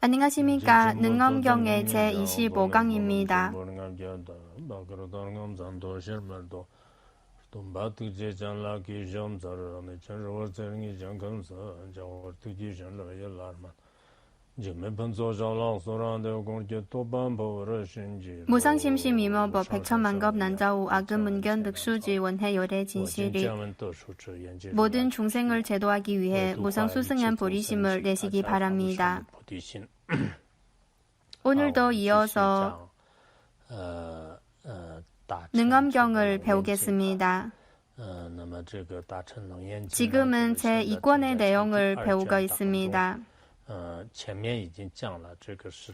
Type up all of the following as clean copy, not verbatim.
안녕하십니까. 능엄경의 제25강입니다. 무상심심이머버 백천만급 난자우 악음문견득수지 원해 요래 진실이 모든 중생을 제도하기 위해 무상수승한 보리심을 내시기 바랍니다. 오늘도 이어서 능엄경을 배우겠습니다. 지금은 제2권의 내용을 배우고 있습니다.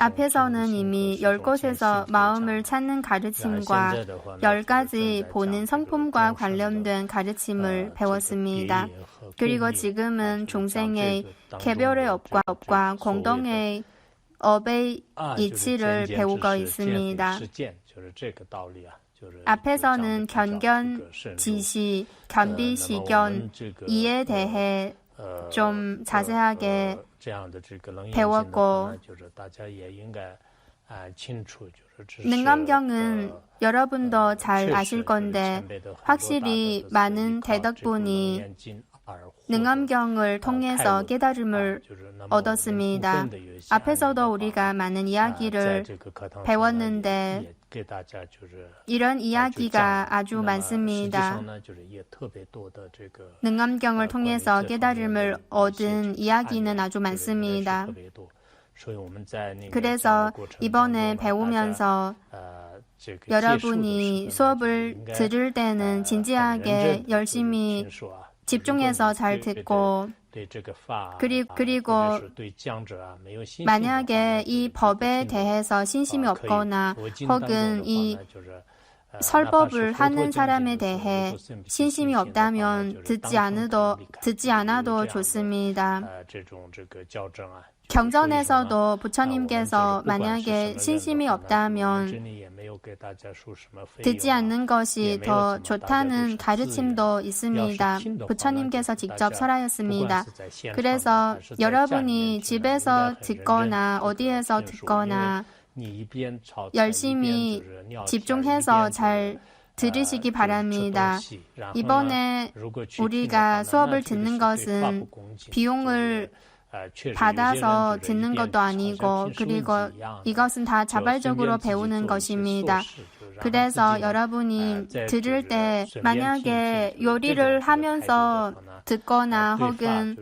앞에서는 이미 10곳에서 마음을 찾는 가르침과 10가지 보는 성품과 관련된 가르침을 배웠습니다. 그리고 지금은 중생의 개별의 업과 공동의 업의 이치를 배우고 있습니다. 앞에서는 견견, 지시, 견비, 시견, 이에 대해 좀 자세하게 배웠고 능엄경은 여러분도 잘 아실 건데 확실히 많은 대덕분이 능엄경을 통해서 깨달음을 얻었습니다. 앞에서도 우리가 많은 이야기를 배웠는데 이런 이야기가 아주 많습니다. 능엄경을 통해서 깨달음을 얻은 이야기는 아주 많습니다. 그래서 이번에 배우면서 여러분이 수업을 들을 때는 진지하게 열심히 집중해서 잘 듣고 그리고 만약에 이 법에 대해서 신심이 없거나 혹은 이 설법을 하는 사람에 대해 신심이 없다면 듣지 않아도 좋습니다. 경전에서도 부처님께서 만약에 신심이 없다면 듣지 않는 것이 더 좋다는 가르침도 있습니다. 부처님께서 직접 설하였습니다. 그래서 여러분이 집에서 듣거나 어디에서 듣거나 열심히 집중해서 잘 들으시기 바랍니다. 이번에 우리가 수업을 듣는 것은 비용을 받아서 듣는 것도 아니고 그리고 이것은 다 자발적으로 배우는 것입니다. 그래서 여러분이 들을 때 만약에 요리를 하면서 듣거나 혹은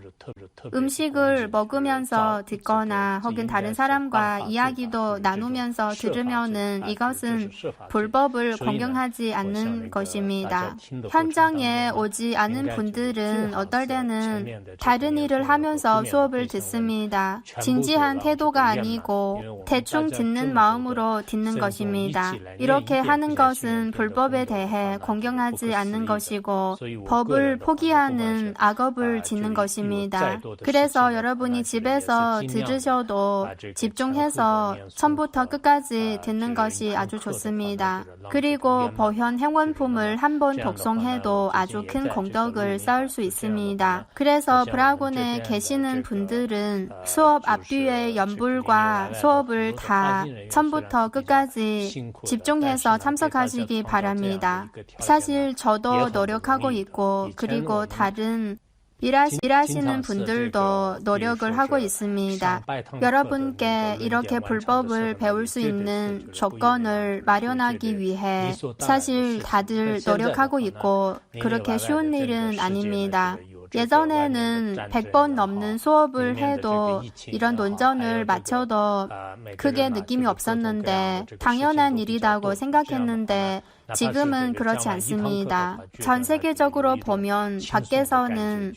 음식을 먹으면서 듣거나 혹은 다른 사람과 이야기도 나누면서 들으면은 이것은 불법을 공경하지 않는 것입니다. 현장에 오지 않은 분들은 어떨 때는 다른 일을 하면서 수업을 듣습니다. 진지한 태도가 아니고 대충 듣는 마음으로 듣는 것입니다. 이렇게 하는 것은 불법에 대해 공경하지 않는 것이고 법을 포기하는 악업을 짓는 것입니다. 그래서 여러분이 집에서 들으셔도 집중해서 처음부터 끝까지 듣는 것이 아주 좋습니다. 그리고 보현 행원품을 한 번 독송해도 아주 큰功德을 쌓을 수 있습니다. 그래서 브라군에 계시는 분들은 수업 앞뒤의 연불과 수업을 다 처음부터 끝까지 집중해서 참석하시기 바랍니다. 사실 저도 노력하고 있고 그리고 다른 일하시는 분들도 노력을 하고 있습니다. 여러분께 이렇게 불법을 배울 수 있는 조건을 마련하기 위해 사실 다들 노력하고 있고 그렇게 쉬운 일은 아닙니다. 예전에는 100번 넘는 수업을 해도 이런 논전을 마쳐도 크게 느낌이 없었는데 당연한 일이라고 생각했는데 지금은 그렇지 않습니다. 전 세계적으로 보면 밖에서는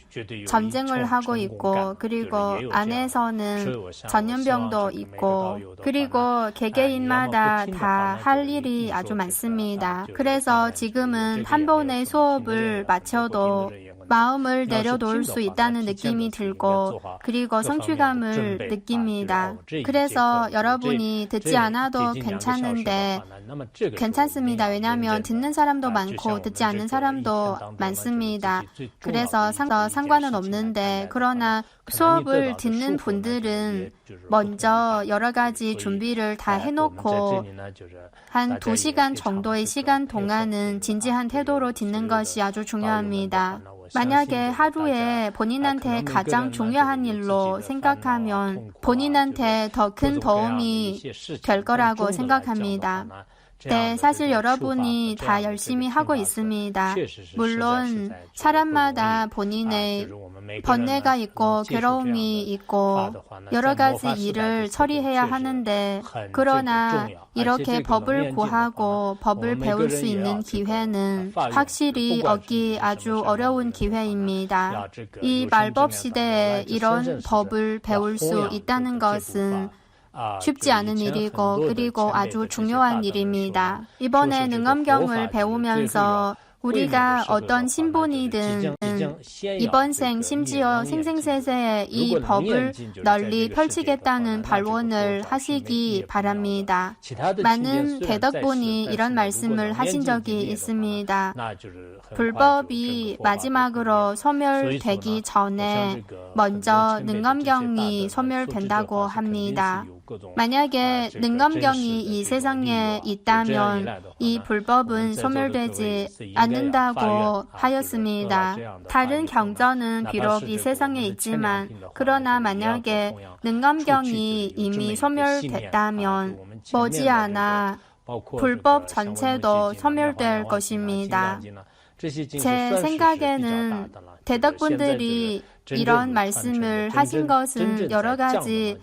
전쟁을 하고 있고 그리고 안에서는 전염병도 있고 그리고 개개인마다 다 할 일이 아주 많습니다. 그래서 지금은 한 번의 수업을 마쳐도 마음을 내려놓을 수 있다는 느낌이 들고 그리고 성취감을 느낍니다. 그래서 여러분이 듣지 않아도 괜찮습니다. 왜냐하면 듣는 사람도 많고 듣지 않는 사람도 많습니다. 그래서 상관은 없는데 그러나 수업을 듣는 분들은 먼저 여러 가지 준비를 다 해놓고 한 2시간 정도의 시간 동안은 진지한 태도로 듣는 것이 아주 중요합니다. 만약에 하루에 본인한테 가장 중요한 일로 생각하면 본인한테 더 큰 도움이 될 거라고 생각합니다. 네, 사실 여러분이 다 열심히 하고 있습니다. 물론 사람마다 본인의 번뇌가 있고 괴로움이 있고 여러 가지 일을 처리해야 하는데 그러나 이렇게 법을 구하고 법을 배울 수 있는 기회는 확실히 얻기 아주 어려운 기회입니다. 이 말법 시대에 이런 법을 배울 수 있다는 것은 쉽지 않은 일이고 그리고 아주 중요한 일입니다. 이번에 능엄경을 배우면서 우리가 어떤 신분이든 이번 생 심지어 생생세세에 이 법을 널리 펼치겠다는 발언을 하시기 바랍니다. 많은 대덕분이 이런 말씀을 하신 적이 있습니다. 불법이 마지막으로 소멸되기 전에 먼저 능엄경이 소멸된다고 합니다. 만약에 능엄경이 이 세상에 있다면 이 불법은 소멸되지 않는다고 하였습니다. 다른 경전은 비록 이 세상에 있지만 그러나 만약에 능엄경이 이미 소멸됐다면 머지않아 불법 전체도 소멸될 것입니다. 제 생각에는 대덕분들이 이런 말씀을 하신 것은 여러 가지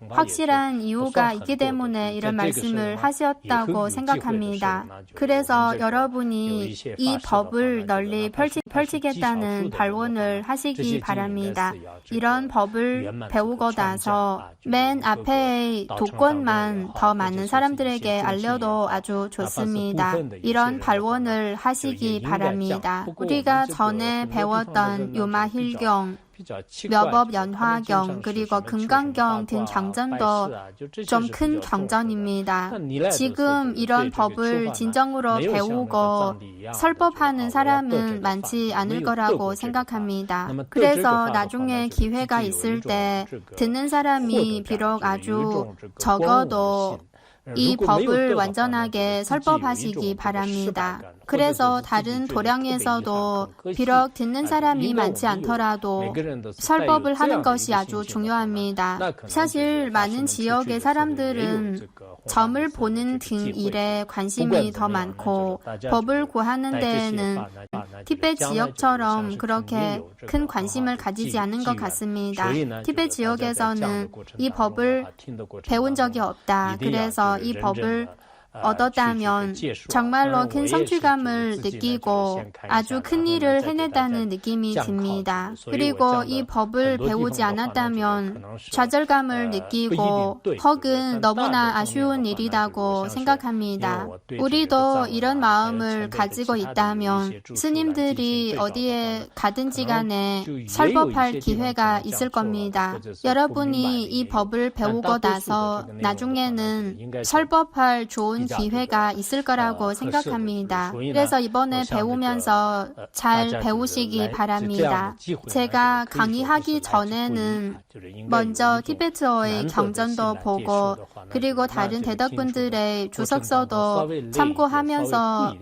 확실한 이유가 있기 때문에 이런 말씀을 하셨다고 생각합니다. 그래서 여러분이 이 법을 널리 펼치겠다는 발언을 하시기 바랍니다. 이런 법을 배우고 나서 맨 앞에의 도권만 더 많은 사람들에게 알려도 아주 좋습니다. 이런 발언을 하시기 바랍니다. 우리가 전에 배웠던 유마힐경, 묘법연화경 그리고 금강경 등 경전도 좀 큰 경전입니다. 지금 이런 법을 진정으로 배우고 설법하는 사람은 많지 않을 거라고 생각합니다. 그래서 나중에 기회가 있을 때 듣는 사람이 비록 아주 적어도 이 법을 완전하게 설법하시기 바랍니다. 그래서 다른 도량에서도 비록 듣는 사람이 많지 않더라도 설법을 하는 것이 아주 중요합니다. 사실 많은 지역의 사람들은 점을 보는 등 일에 관심이 더 많고 법을 구하는 데에는 티베트 지역처럼 그렇게 큰 관심을 가지지 않는 것 같습니다. 티베트 지역에서는 이 법을 배운 적이 없다. 그래서 이 법을 얻었다면 정말로 큰 성취감을 느끼고 아주 큰 일을 해냈다는 느낌이 듭니다. 그리고 이 법을 배우지 않았다면 좌절감을 느끼고 혹은 너무나 아쉬운 일이라고 생각합니다. 우리도 이런 마음을 가지고 있다면 스님들이 어디에 가든지 간에 설법할 기회가 있을 겁니다. 여러분이 이 법을 배우고 나서 나중에는 설법할 좋은 기회가 있을 거라고 생각합니다. 그래서 이번에 배우면서 잘 배우시기 바랍니다. 제가 강의하기 전에는 먼저 티베트어의 경전도 보고 그리고 다른 대덕분들의 주석서도 참고하면서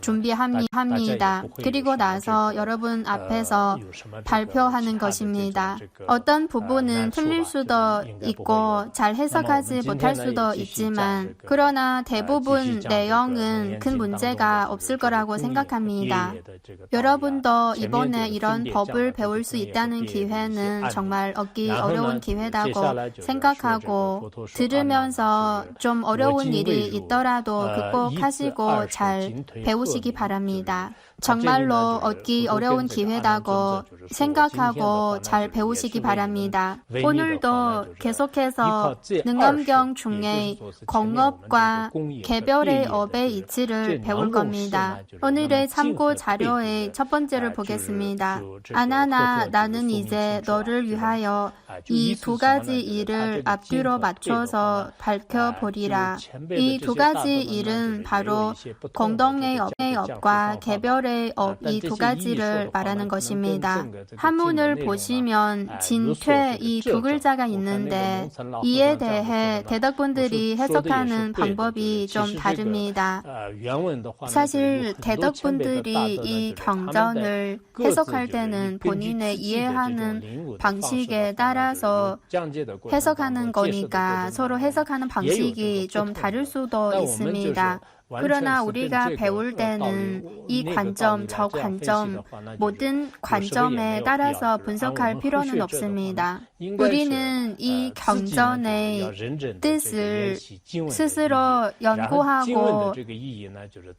준비합니다. 그리고 나서 여러분 앞에서 발표하는 것입니다. 어떤 부분은 틀릴 수도 있고 잘 해석하지 못할 수도 있지만 그러나 대부분 내용은 큰 문제가 없을 거라고 생각합니다. 여러분도 이번에 이런 법을 배울 수 있다는 기회는 정말 얻기 어려운 기회라고 생각하고 들으면서 좀 어려운 일이 있더라도 극복하시고 잘 배우시기 바랍니다. 정말로 얻기 어려운 기회라고 생각하고 잘 배우시기 바랍니다. 오늘도 계속해서 능엄경 중에 공업과 개별의 업의 이치를 배울 겁니다. 오늘의 참고 자료의 첫 번째를 보겠습니다. 아나나 나는 이제 너를 위하여 이 두 가지 일을 앞뒤로 맞춰서 밝혀보리라. 이 두 가지 일은 바로 공동의 업과 개별의 업 이 두 가지를 말하는 것입니다. 한문을 보시면 진퇴 이 두 글자가 있는데 이에 대해 대덕분들이 해석하는 방법이 좀 다릅니다. 사실 대덕분들이 이 경전을 해석할 때는 본인의 이해하는 방식에 따라서 해석하는 거니까 서로 해석하는 방식이 좀 다를 수도 있습니다. 그러나 우리가 배울 때는 이 관점, 저 관점, 모든 관점에 따라서 분석할 필요는 없습니다. 우리는 이 경전의 뜻을 스스로 연구하고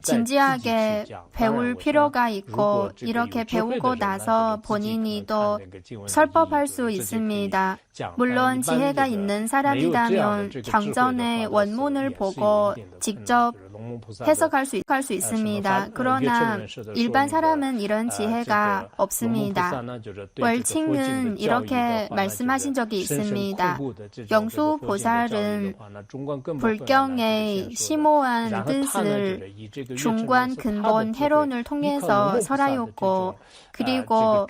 진지하게 배울 필요가 있고 이렇게 배우고 나서 본인이 또 설법할 수 있습니다. 물론 지혜가 있는 사람이라면 경전의 원문을 보고 직접 해석할 수 있습니다. 그러나 일반 사람은 이런 지혜가 없습니다. 월칭은 이렇게 말씀하신 적이 있습니다. 영수 보살은 불경의 심오한 뜻을 중관 근본 해론을 통해서 설하였고 그리고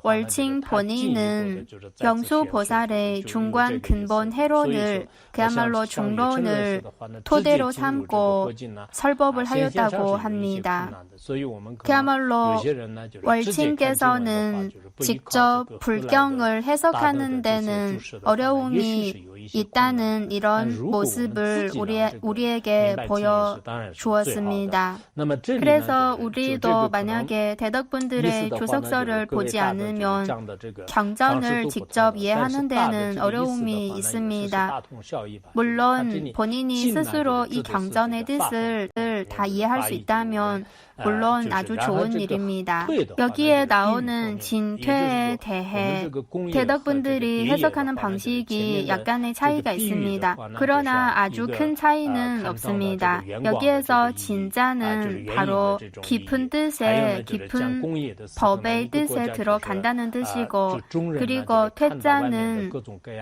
월칭 본인은 영수 보살의 중관 근본 해론을 그야말로 중론을 토대로 삼고 설법을 하였다고 합니다. 그야말로 월칭께서는 직접 불경을 해석하는 데는 어려움이 있다는 이런 모습을 우리에게 보여주었습니다. 그래서 우리도 만약에 대덕분들의 조석서를 보지 않으면 경전을 직접 이해하는 데는 어려움이 있습니다. 물론 본인이 스스로 이 경전의 뜻을 다 이해할 수 있다면 물론 아주 좋은 일입니다. 여기에 나오는 진퇴에 대해 대덕분들이 해석하는 방식이 약간의 차이가 있습니다. 그러나 아주 큰 차이는 없습니다. 여기에서 진자는 바로 깊은 뜻에 깊은 법의 뜻에 들어간다는 뜻이고 그리고 퇴자는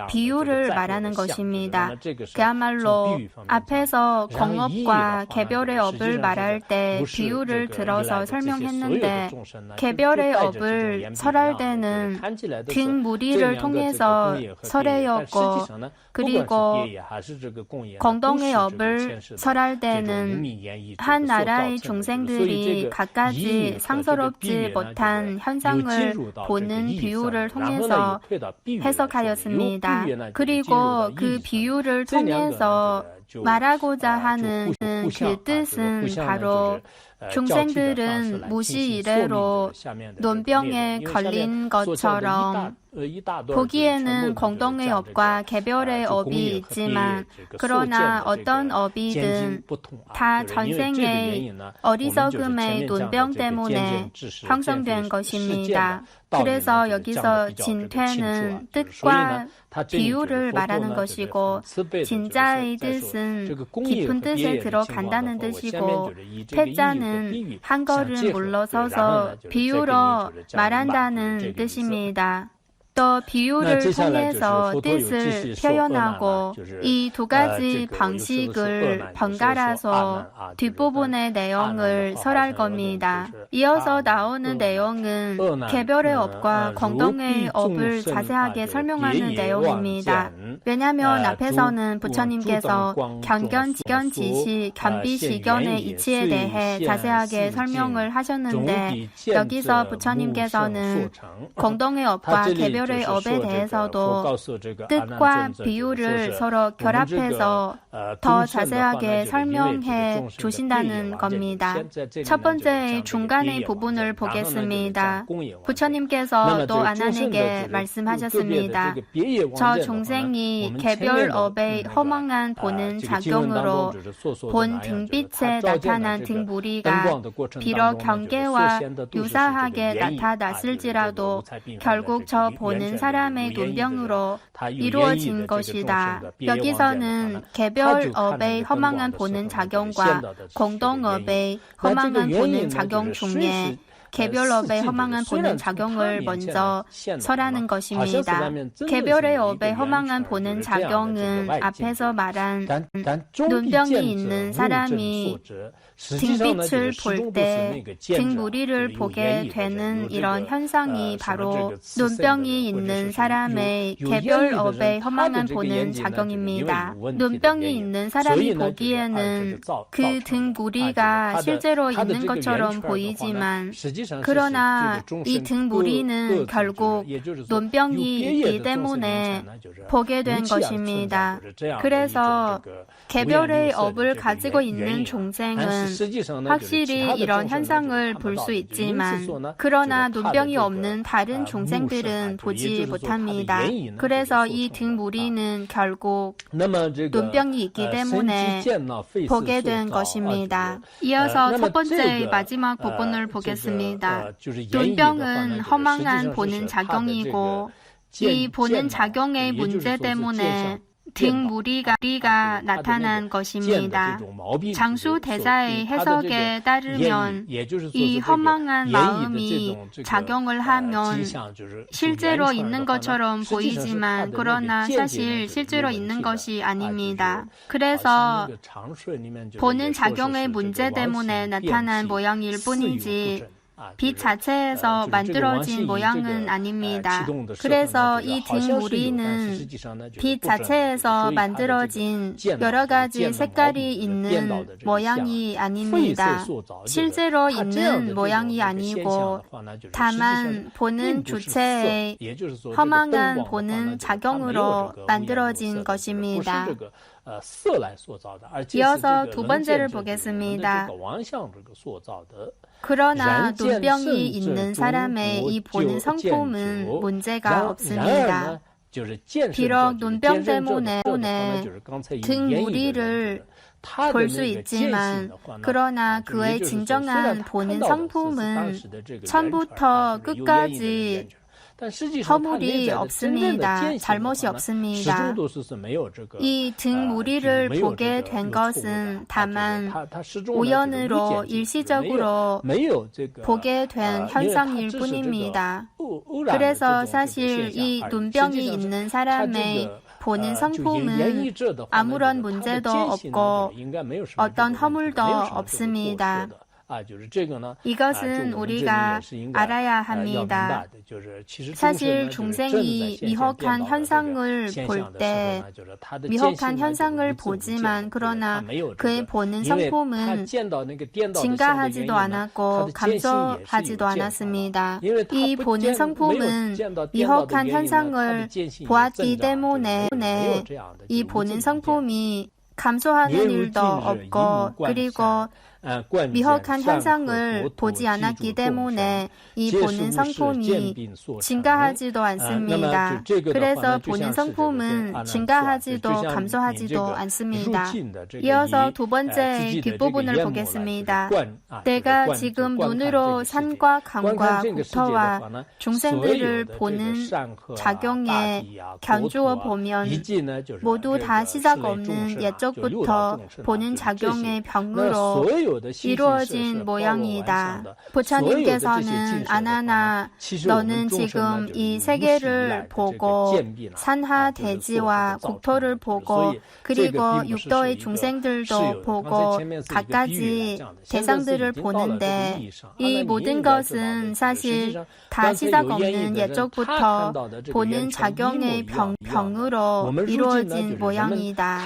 비유를 말하는 것입니다. 그야말로 앞에서 공업과 개별의 업을 말할 때 비유를 들어서 설명했는데 개별의 업을 설할 때는 뒷무리를 통해서 설해였고 그리고 공동의 업을 설할 때는 한 나라의 중생들이 갖가지 상서롭지 못한 현상을 보는 비유를 통해서 해석하였습니다. 그리고 그 비유를 통해서 말하고자 하는 그 뜻은 바로 중생들은 무시 이래로 논병에 걸린 것처럼 보기에는 공동의 업과 개별의 업이 있지만 그러나 어떤 업이든 다 전생의 어리석음의 논병 때문에 형성된 것입니다. 그래서 여기서 진퇴는 뜻과 비유를 말하는 것이고 진자의 뜻은 깊은 뜻에 들어간다는 뜻이고 퇴자는 한 걸음 물러서서 비유로 말한다는 뜻입니다. 또 비유를 통해서 뜻을 표현하고 이 두 가지 방식을 번갈아서 뒷부분의 내용을 설할 겁니다. 이어서 나오는 내용은 개별의 업과 공동의 업을 자세하게 설명하는 내용입니다. 왜냐하면 앞에서는 부처님께서 견견, 지견, 지시, 견비, 시견의 이치에 대해 자세하게 설명을 하셨는데 여기서 부처님께서는 공동의 업과 개별의 업에 대해서도 뜻과 비유를 서로 결합해서 더 자세하게 설명해 주신다는 겁니다. 첫 번째 중간의 부분을 보겠습니다. 부처님께서 또 아난에게 말씀하셨습니다. 저 중생이 눈병이 개별업의 허망한 보는 작용으로 본 등빛에 나타난 등무리가 비록 경계와 유사하게 나타났을지라도 결국 저 보는 사람의 눈병으로 이루어진 것이다. 여기서는 개별업의 허망한 보는 작용과 공동업의 허망한 보는 작용 중에 개별업의 허망한 보는 작용을 먼저 설하는 것입니다. 개별의 업의 허망한 보는 작용은 앞에서 말한 눈병이 있는 사람이 등빛을 볼 때 등무리를 보게 되는 이런 현상이 바로 눈병이 있는 사람의 개별업의 허망한 보는 작용입니다. 눈병이 있는 사람이 보기에는 그 등무리가 실제로 있는 것처럼 보이지만 그러나 이 등무리는 결국 눈병이 있기 때문에 보게 된 것입니다. 그래서 개별의 업을 가지고 있는 중생은 확실히 이런 현상을 볼 수 있지만 그러나 눈병이 없는 다른 중생들은 보지 못합니다. 그래서 이 등무리는 결국 눈병이 있기 때문에 보게 된 것입니다. 이어서 첫 번째 마지막 부분을 보겠습니다. 눈병은 허망한 보는 작용이고 이 보는 작용의 문제 때문에 등무리가 나타난 것입니다. 장수 대사의 해석에 따르면 이 허망한 마음이 작용을 하면 실제로 있는 것처럼 보이지만 그러나 사실 실제로 있는 것이 아닙니다. 그래서 보는 작용의 문제 때문에 나타난 모양일 뿐이지 빛 자체에서 만들어진 모양은 아닙니다. 그래서 이 등무리는 빛 자체에서 만들어진 여러 가지 색깔이 있는 모양이 아닙니다. 실제로 있는 모양이 아니고 다만 보는 주체의 허망한 보는 작용으로 만들어진 것입니다. 이어서 두 번째를 보겠습니다. 그러나 눈병이 있는 사람의 이 보는 성품은 문제가 없습니다. 비록 눈병 때문에 등무리를 볼 수 있지만 그러나 그의 진정한 보는 성품은 처음부터 끝까지 허물이 없습니다. 잘못이 없습니다. 이 등무리를 보게 된 것은 다만 우연으로 일시적으로 보게 된 현상일 뿐입니다. 그래서 사실 이 눈병이 있는 사람의 보는 성품은 아무런 문제도 없고 어떤 허물도 없습니다. 이것은 우리가 알아야 합니다. 사실 중생이 미혹한 현상을 볼 때 미혹한 현상을 보지만 그러나 그의 보는 성품은 증가하지도 않았고 감소하지도 않았습니다. 이 보는 성품은 미혹한 현상을 보았기 때문에 이 보는 성품이 감소하는 일도 없고 그리고 미혹한 현상을 보지 않았기 때문에 이 보는 성품이 증가하지도 않습니다. 그래서 보는 성품은 증가하지도 감소하지도 않습니다. 이어서 두 번째 뒷부분을 보겠습니다. 내가 지금 눈으로 산과 강과 국토와 중생들을 보는 작용에 견주어 보면 모두 다 시작 없는 옛적부터 보는 작용의 병으로 이루어진 모양이다. 부처님께서는 아나나 너는 지금 이 세계를 보고 산하 대지와 국토를 보고 그리고 육도의 중생들도 보고 갖가지 대상들을 보는데 이 모든 것은 사실 다 시작 없는 옛적부터 보는 작용의 병으로 이루어진 모양이다.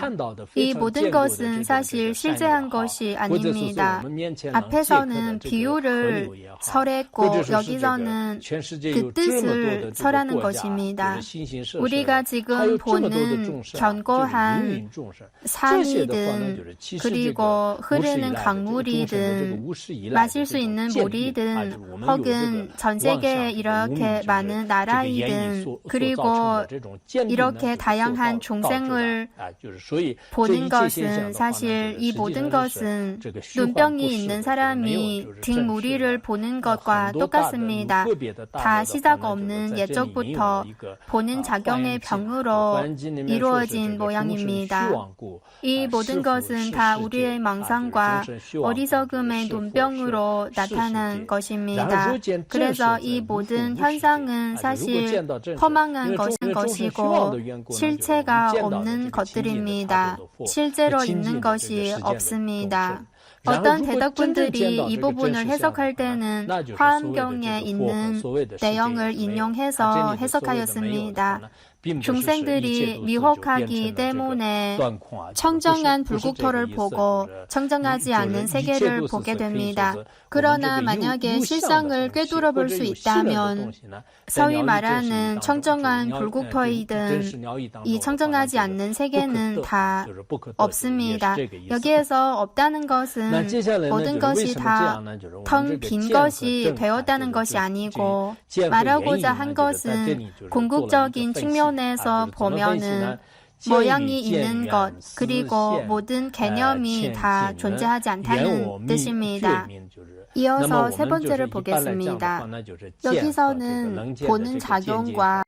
이 이 모든 것은 사실 실제한 것이 아닙니다. 앞에서는 비유를 설했고 여기서는 그 뜻을 설하는 것입니다. 우리가 지금 보는 견고한 산이든 그리고 흐르는 강물이든 마실 수 있는 물이든 혹은 전 세계에 이렇게 많은 나라이든 그리고 이렇게 다양한 중생을 보는 것은 사실 이 모든 것은 눈병이 있는 사람이 뒷무리를 보는 것과 똑같습니다. 다 시작 없는 예적부터 보는 작용의 병으로 이루어진 모양입니다. 이 모든 것은 다 우리의 망상과 어리석음의 눈병으로 나타난 것입니다. 그래서 이 모든 현상은 사실 허망한 것이고 실체가 없는 것들입니다. 실제로 있는 것이 없습니다. 어떤 대덕분들이 이 부분을 해석할 때는 화엄경에 있는 내용을 인용해서 해석하였습니다. 중생들이 미혹하기 때문에 청정한 불국토를 보고 청정하지 않는 세계를 보게 됩니다. 그러나 만약에 실상을 꿰뚫어 볼 수 있다면 소위 말하는 청정한 불국토이든 이 청정하지 않는 세계는 다 없습니다. 여기에서 없다는 것은 모든 것이 다 텅 빈 것이 되었다는 것이 아니고 말하고자 한 것은 궁극적인 측면에서 보면은 모양이 있는 것 그리고 모든 개념이 다 존재하지 않다는 뜻입니다. 이어서 세 번째를 보겠습니다. 여기서는 보는 작용과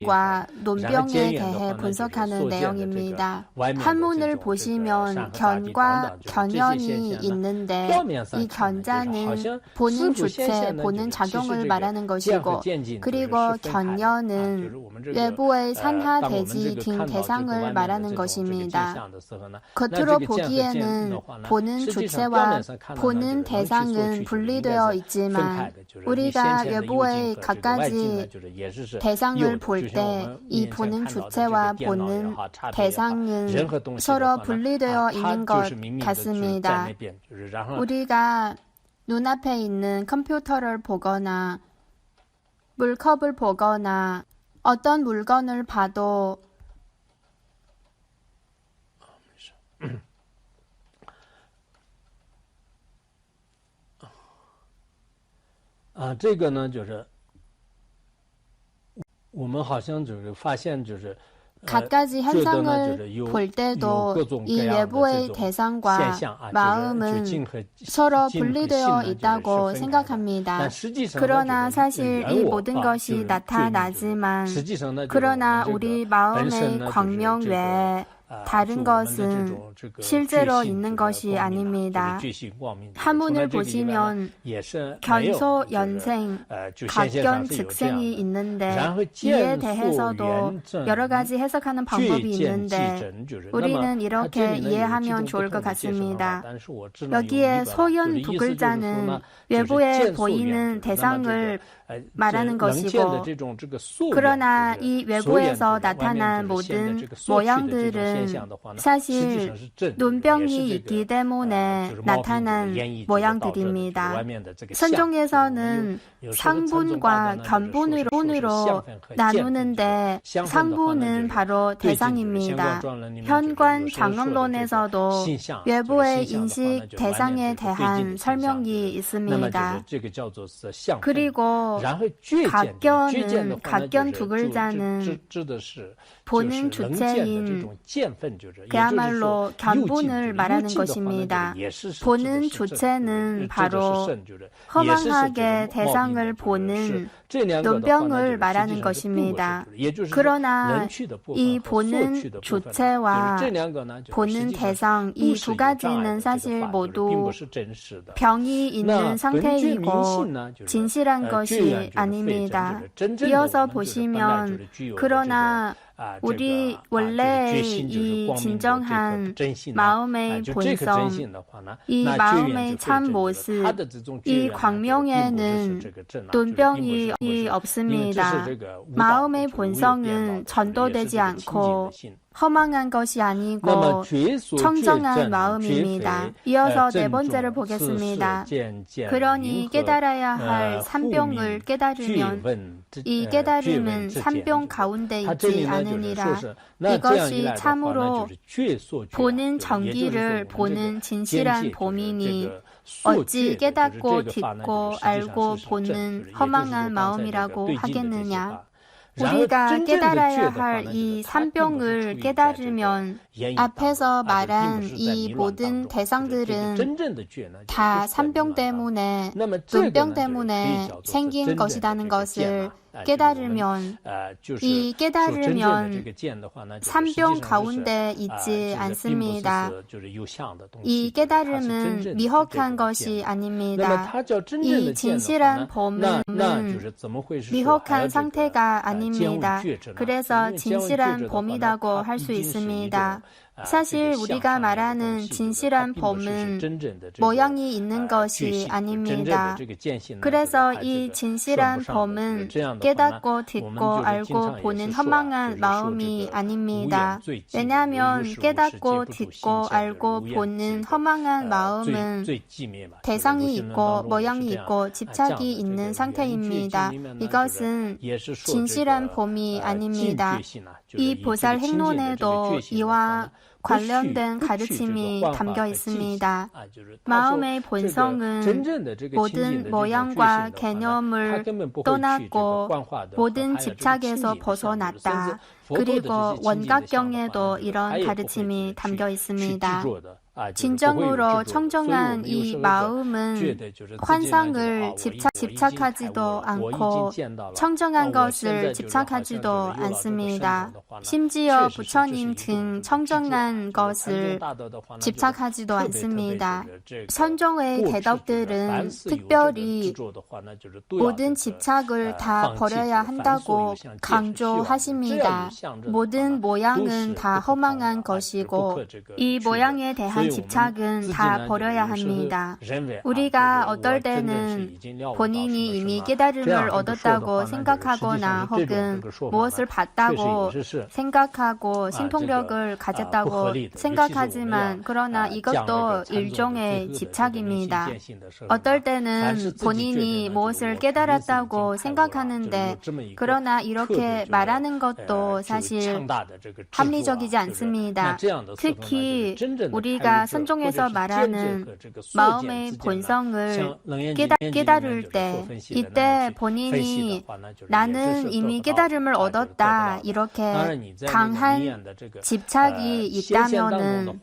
논병에 대해 분석하는 내용입니다. 한문을 보시면 견과 견연이 있는데 이 견자는 보는 주체, 보는 작용을 말하는 것이고 그리고 견연은 외부의 산하 대지 등 대상을 말하는 것입니다. 겉으로 보기에는 보는 주체와 보는 대상은 분리되어 있지만 우리가 외부의 갖가지 대상을 볼 때 이 보는 주체와 보는 대상은 서로 분리되어 있는 것 같습니다. 우리가 눈앞에 있는 컴퓨터를 보거나 물컵을 보거나 어떤 물건을 봐도 갖가지 현상을 볼 때도 이 외부의 대상과 마음은 서로 분리되어 있다고 생각합니다. 그러나 사실 이 모든 것이 나타나지만 그러나 우리 마음의 광명 외에 다른 것은 실제로 있는 것이 아닙니다. 한문을 보시면 견소 연생, 각견 즉생이 있는데 이에 대해서도 여러 가지 해석하는 방법이 있는데 우리는 이렇게 이해하면 좋을 것 같습니다. 여기에 소연 두 글자는 외부에 보이는 대상을 말하는 것이고 그러나 이 외부에서 나타난 모든 모양들은 사실 눈병이 있기 때문에 나타난 모양들입니다. 선종에서는 상분과 견분으로 나누는데 상분은 바로 대상입니다. 현관 장엄론에서도 외부의 인식 대상에 대한 설명이 있습니다. 그리고 각견 두 글자는 보는 주체인 그야말로 견본을 말하는 것입니다. 보는 주체는 바로 허망하게 대상을 보는 눈병을 말하는 것입니다. 그러나 이 보는 주체와 보는 대상 이 두 가지는 사실 모두 병이 있는 상태이고 진실한 것이 아닙니다. 이어서 보시면 그러나 우리 원래의 이 진정한 마음의 본성, 이 마음의 참 모습, 이 광명에는 눈병이 없습니다. 마음의 본성은 전도되지 않고 허망한 것이 아니고 청정한 마음입니다. 이어서 네 번째를 보겠습니다. 그러니 깨달아야 할 삼병을 깨달으면 이 깨달음은 삼병 가운데 있지 않으니라. 이것이 참으로 보는 정기를 보는 진실한 범인이 어찌 깨닫고 듣고 알고 보는 허망한 마음이라고 하겠느냐. 우리가 깨달아야 할 이 삼병을 깨달으면 앞에서 말한 이 모든 대상들은 다 삼병 때문에, 눈병 때문에 생긴 것이라는 것을 깨달으면 이 깨달으면 삼병 가운데 있지 않습니다. 이 깨달음은 미혹한 것이 아닙니다. 이 진실한 범은 미혹한 상태가 아닙니다. 그래서 진실한 범이라고 할 수 있습니다. 사실 우리가 말하는 진실한 범은 모양이 있는 것이 아닙니다. 그래서 이 진실한 범은 깨닫고 듣고 알고 보는 허망한 마음이 아닙니다. 왜냐하면 깨닫고 듣고 알고 보는 허망한 마음은 대상이 있고 모양이 있고 집착이 있는 상태입니다. 이것은 진실한 범이 아닙니다. 이 보살 행론에도 이와 관련된 가르침이 담겨 있습니다. 마음의 본성은 모든 모양과 개념을 떠났고 모든 집착에서 벗어났다. 그리고 원각경에도 이런 가르침이 담겨 있습니다. 진정으로 청정한 이 마음은 환상을 집착하지도 않고 청정한 것을 집착하지도 않습니다. 심지어 부처님 등 청정한 것을 집착하지도 않습니다. 선종의 대덕들은 특별히 모든 집착을 다 버려야 한다고 강조하십니다. 모든 모양은 다 허망한 것이고 이 모양에 대한 집착은 다 버려야 합니다. 우리가 어떨 때는 본인이 이미 깨달음을 얻었다고 생각하거나 혹은 무엇을 봤다고 생각하고 신통력을 가졌다고 생각하지만 그러나 이것도 일종의 집착입니다. 어떨 때는 본인이 무엇을 깨달았다고 생각하는데 그러나 이렇게 말하는 것도 사실 합리적이지 않습니다. 특히 우리가 선종에서 말하는 마음의 본성을 깨달을 때 이때 본인이 나는 이미 깨달음을 얻었다 이렇게 강한 집착이 있다면은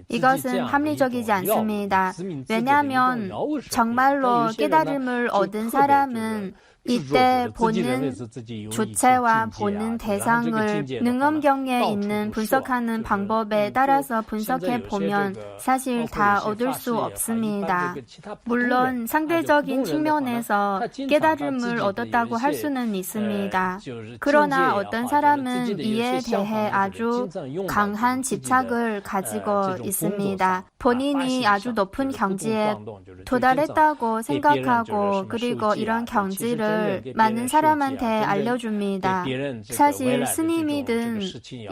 이것은 합리적이지 않습니다. 왜냐하면 정말로 깨달음을 얻은 사람은 이때 보는 주체와 보는 대상을 능엄경에 있는 분석하는 방법에 따라서 분석해 보면 사실 다 얻을 수 없습니다. 물론 상대적인 측면에서 깨달음을 얻었다고 할 수는 있습니다. 그러나 어떤 사람은 이에 대해 아주 강한 집착을 가지고 있습니다. 본인이 아주 높은 경지에 도달했다고 생각하고 그리고 이런 경지를 많은 사람한테 알려줍니다. 사실 스님이든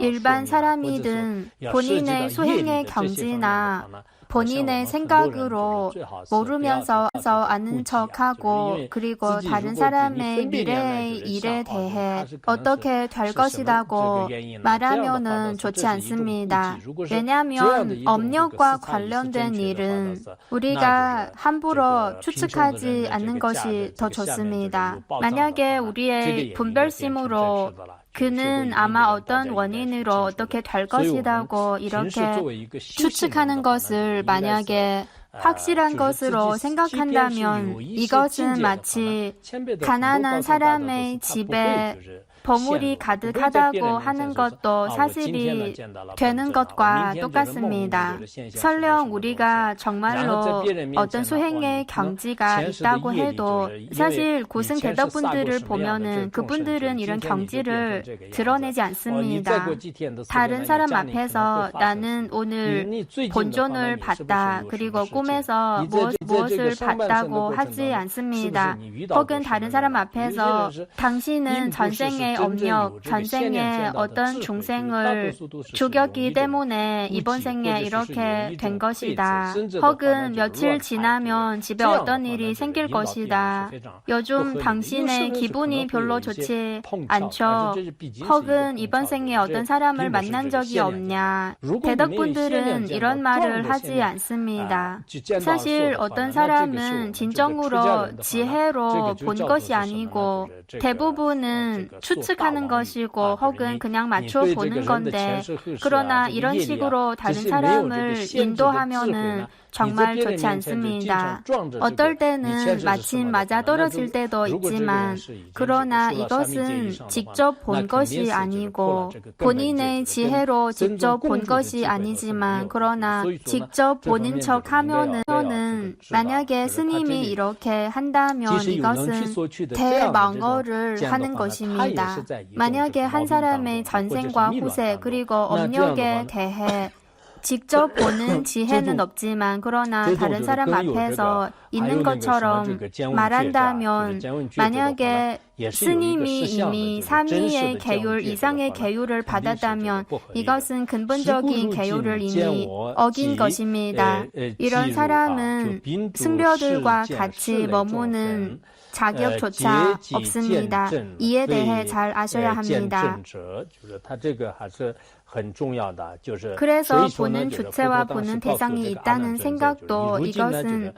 일반 사람이든 본인의 수행의 경지나 본인의 생각으로 모르면서 아는 척하고 그리고 다른 사람의 미래의 일에 대해 어떻게 될 것이라고 말하면은 좋지 않습니다. 왜냐하면 업력과 관련된 일은 우리가 함부로 추측하지 않는 것이 더 좋습니다. 만약에 우리의 분별심으로 그는 아마 어떤 원인으로 어떻게 될 것이라고 이렇게 추측하는 것을 만약에 확실한 것으로 생각한다면 이것은 마치 가난한 사람의 집에 보물이 가득하다고 하는 것도 사실이 되는 것과 똑같습니다. 설령 우리가 정말로 어떤 수행의 경지가 있다고 해도 사실 고승 대덕분들을 보면은 그분들은 이런 경지를 드러내지 않습니다. 다른 사람 앞에서 나는 오늘 본존을 봤다. 그리고 꿈에서 무엇을 봤다고 하지 않습니다. 혹은 다른 사람 앞에서 당신은 전생에 업력, 전생에 어떤 중생을 죽였기 때문에 이번 생에 이렇게 된 것이다. 혹은 며칠 지나면 집에 어떤 일이 생길 것이다. 요즘 당신의 기분이 별로 좋지 않죠. 혹은 이번 생에 어떤 사람을 만난 적이 없냐. 대덕분들은 이런 말을 하지 않습니다. 사실 어떤 사람은 진정으로 지혜로 본 것이 아니고 대부분은 추측하는 것이고 혹은 그냥 맞춰보는 건데, 그러나 이런 식으로 다른 사람을 인도하면은 정말 좋지 않습니다. 어떨 때는 마침 맞아떨어질 때도 있지만, 그러나 이것은 직접 본 것이 아니고 본인의 지혜로 직접 본 것이 아니지만, 그러나 직접 보는 척 하면은 만약에 스님이 이렇게 한다면 이것은 대망어를 하는 것입니다. 만약에 한 사람의 전생과 후세 그리고 업력에 대해 직접 보는 지혜는 없지만, 그러나 다른 사람 앞에서 있는 것처럼 말한다면, 만약에 스님이 이미 3위의 계율 이상의 계율을 받았다면 이것은 근본적인 계율을 이미 어긴 것입니다. 이런 사람은 승려들과 같이 머무는 자격조차 없습니다. 이에 대해 잘 아셔야 합니다. 그래서 보는 주체와 보는 대상이 있다는 생각도, 이것은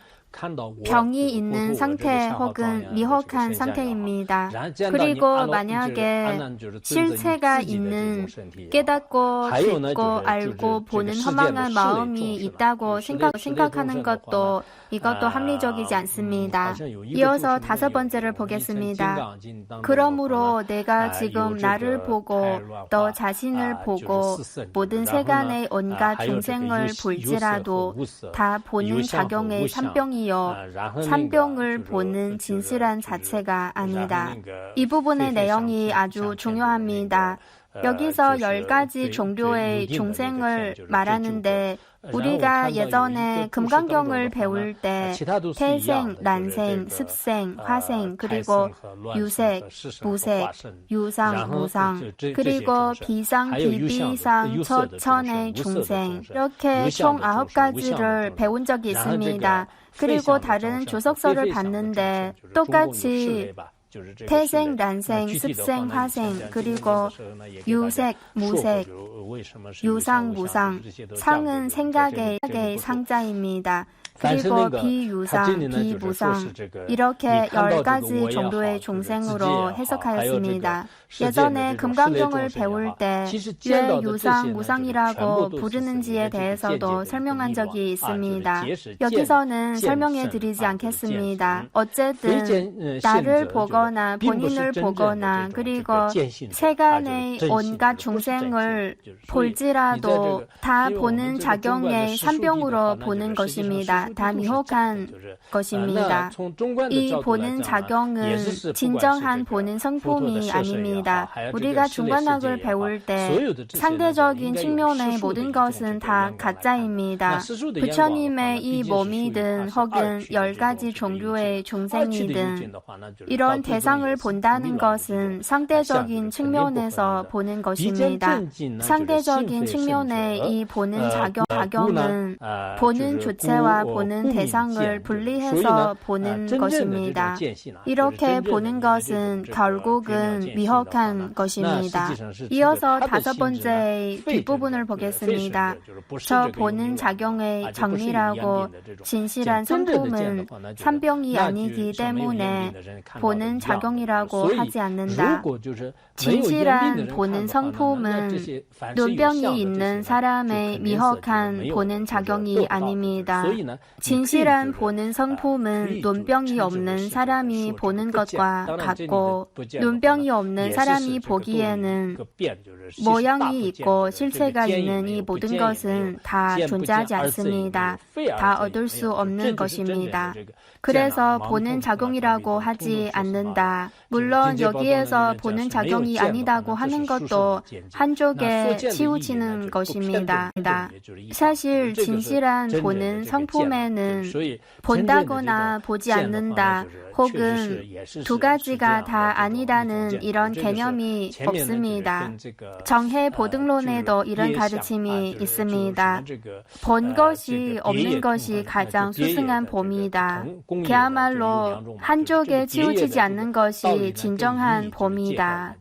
병이 있는 상태 혹은 미혹한 상태입니다. 그리고 만약에 실체가 있는 깨닫고 듣고 알고 보는 허망한 마음이 있다고 생각하는 것도, 이것도 합리적이지 않습니다. 이어서 5번째를 보겠습니다. 그러므로 내가 지금 나를 보고 너 자신을 보고 모든 세간의 온갖 중생을 볼지라도 다 보는 작용의 삼병이요, 삼병을 보는 진실한 자체가 아니다. 이 부분의 내용이 아주 중요합니다. 여기서 10가지 종류의 중생을 말하는데, 우리가 예전에 금강경을 배울 때 태생, 난생, 습생, 화생, 그리고 유색, 무색, 유상, 무상, 그리고 비상, 비비상, 처천의 중생, 이렇게 총 9가지를 배운 적이 있습니다. 그리고 다른 조석서를 봤는데 똑같이 태생, 난생, 습생, 화생, 그리고 유색, 무색, 유상, 무상, 상은 생각의 상자입니다. 그리고 비유상, 비무상, 이렇게 10가지 정도의 중생으로 해석하였습니다. 예전에 금강경을 배울 때 왜 유상, 무상이라고 부르는지에 대해서도 설명한 적이 있습니다. 여기서는 설명해 드리지 않겠습니다. 어쨌든 나를 보거나 본인을 보거나 그리고 세간의 온갖 중생을 볼지라도 다 보는 작용의 삼병으로 보는 것입니다. 다 미혹한 것입니다. 이 보는 작용은 진정한 보는 성품이 아닙니다. 우리가 중관학을 배울 때 상대적인 측면의 모든 것은 다 가짜입니다. 부처님의 이 몸이든 혹은 10가지 종류의 중생이든 이런 대상을 본다는 것은 상대적인 측면에서 보는 것입니다. 상대적인 측면의 이 보는 작용은 보는 주체와 보는 대상을 분리해서 보는 것입니다. 이렇게 보는 것은 결국은 미혹한 것입니다. 이어서 5번째 뒷부분을 보겠습니다. 저 보는 작용의 정리라고 진실한 성품은 삼병이 아니기 때문에 보는 작용이라고 하지 않는다. 진실한 보는 성품은 눈병이 있는 사람의 미혹한 보는 작용이 아닙니다. 진실한 보는 성품은 눈병이 없는 사람이 보는 것과 같고, 눈병이 없는 사람이 보기에는 모양이 있고 실체가 있는 이 모든 것은 다 존재하지 않습니다. 다 얻을 수 없는 것입니다. 그래서 보는 작용이라고 하지 않는다. 물론 여기에서 보는 작용이 아니다고 하는 것도 한쪽에 치우치는 것입니다. 사실 진실한 보는 성품이 요즘에는 본다거나 보지 않는다 혹은 두 가지가 다 아니다는 이런 개념이 없습니다. 정해 보등론에도 이런 가르침이 있습니다. 본 것이 없는 것이 가장 수승한 봄이다. 그야말로 한쪽에 치우치지 않는 것이 진정한 봄이다.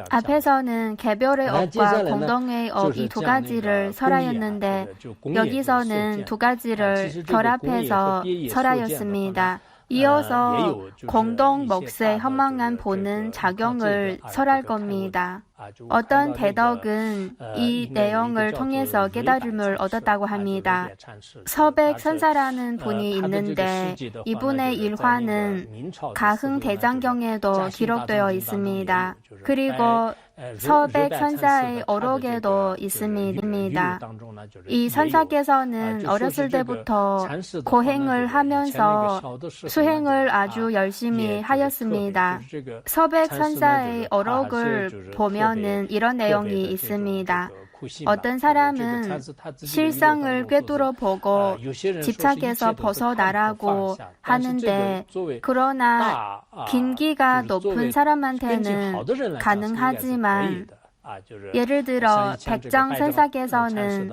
앞에서는 개별의 업과 공동의 업 이 두 가지를 설하였는데 여기서는 두 가지를 결합해서 설하였습니다. 이어서 공동 몫의 허망한 보는 작용을 설할 겁니다. 어떤 대덕은 이 내용을 통해서 깨달음을 얻었다고 합니다. 서백선사라는 분이 있는데 이분의 일화는 가흥대장경에도 기록되어 있습니다. 그리고 서백선사의 어록에도 있습니다. 이 선사께서는 어렸을 때부터 고행을 하면서 수행을 아주 열심히 하였습니다. 서백선사의 어록을 보면은 이런 내용이 있습니다. 어떤 사람은 실상을 꿰뚫어 보고 집착에서 벗어나라고 하는데 그러나 김기가 높은 사람한테는 가능하지만 예를 들어 백정선사께서는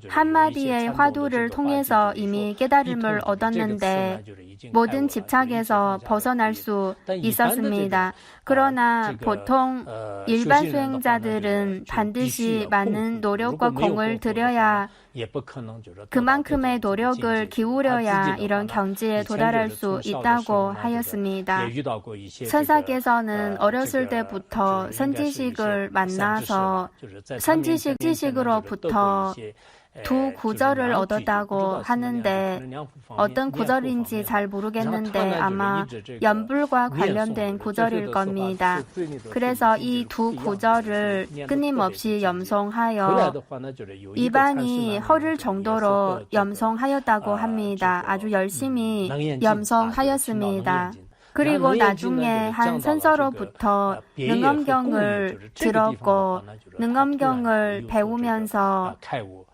한마디의 화두를 통해서 이미 깨달음을 얻었는데 모든 집착에서 벗어날 수 있었습니다. 그러나 보통 일반 수행자들은 반드시 많은 노력과 공을 들여야 그만큼의 노력을 기울여야 이런 경지에 도달할 수 있다고 하였습니다. 선사께서는 어렸을 때부터 선지식을 만나서 선지식으로부터 두 구절을 얻었다고 하는데 어떤 구절인지 잘 모르겠는데 아마 연불과 관련된 구절일 겁니다. 그래서 이 두 구절을 끊임없이 염송하여 입안이 허를 정도로 염송하였다고 합니다. 아주 열심히 염송하였습니다. 그리고 나중에 한 선서로부터 능엄경을 들었고 능엄경을 배우면서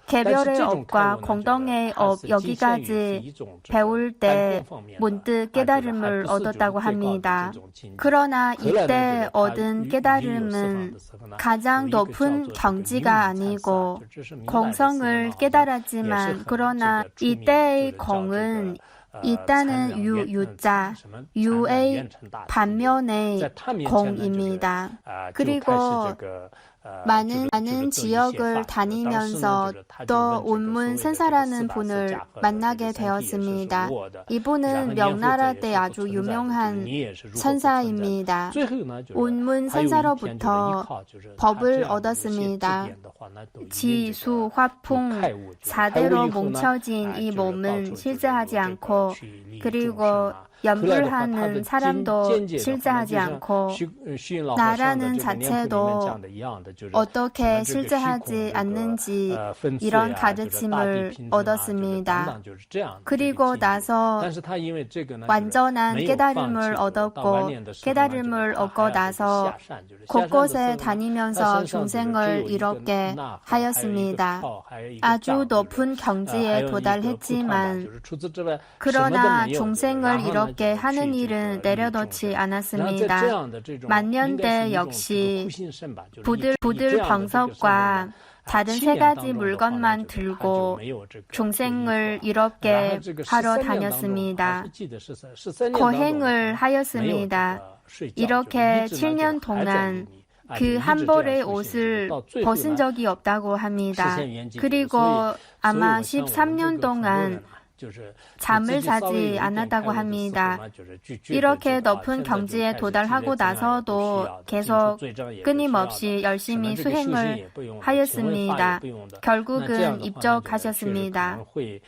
개별의 업과 공동의 업 여기까지 배울 때 문득 깨달음을 얻었다고 합니다. 그러나 이때 얻은 깨달음은 가장 높은 경지가 아니고 공성을 깨달았지만 그러나 이때의 공은 있다는 유자, 유의 반면의 공입니다. 그리고 많은 지역을 다니면서 또 운문선사라는 분을 만나게 되었습니다. 이분은 명나라 때 아주 유명한 선사입니다. 운문선사로부터 법을 얻었습니다. 지수, 화풍, 4대로 뭉쳐진 이 몸은 실제하지 않고 그리고 연불하는 사람도 실제하지 않고 나라는 자체도 어떻게 실제하지 않는지 이런 가르침을 얻었습니다. 그리고 나서 완전한 깨달음을 얻었고 깨달음을 얻고 나서 곳곳에 다니면서 중생을 이롭게 하였습니다. 아주 높은 경지에 도달했지만 그러나 중생을 이롭게 하는 일은 내려놓지 않았습니다. 만년대 역시 부들 방석과 다른 세 가지 물건만 들고 중생을 이롭게 하러 다녔습니다. 고행을 하였습니다. 이렇게 7년 동안 그 한 벌의 옷을 벗은 적이 없다고 합니다. 그리고 아마 13년 동안 잠을 자지 않았다고 합니다. 이렇게 높은 경지에 도달하고 나서도 계속 끊임없이 열심히 수행을 하였습니다. 결국은 입적하셨습니다.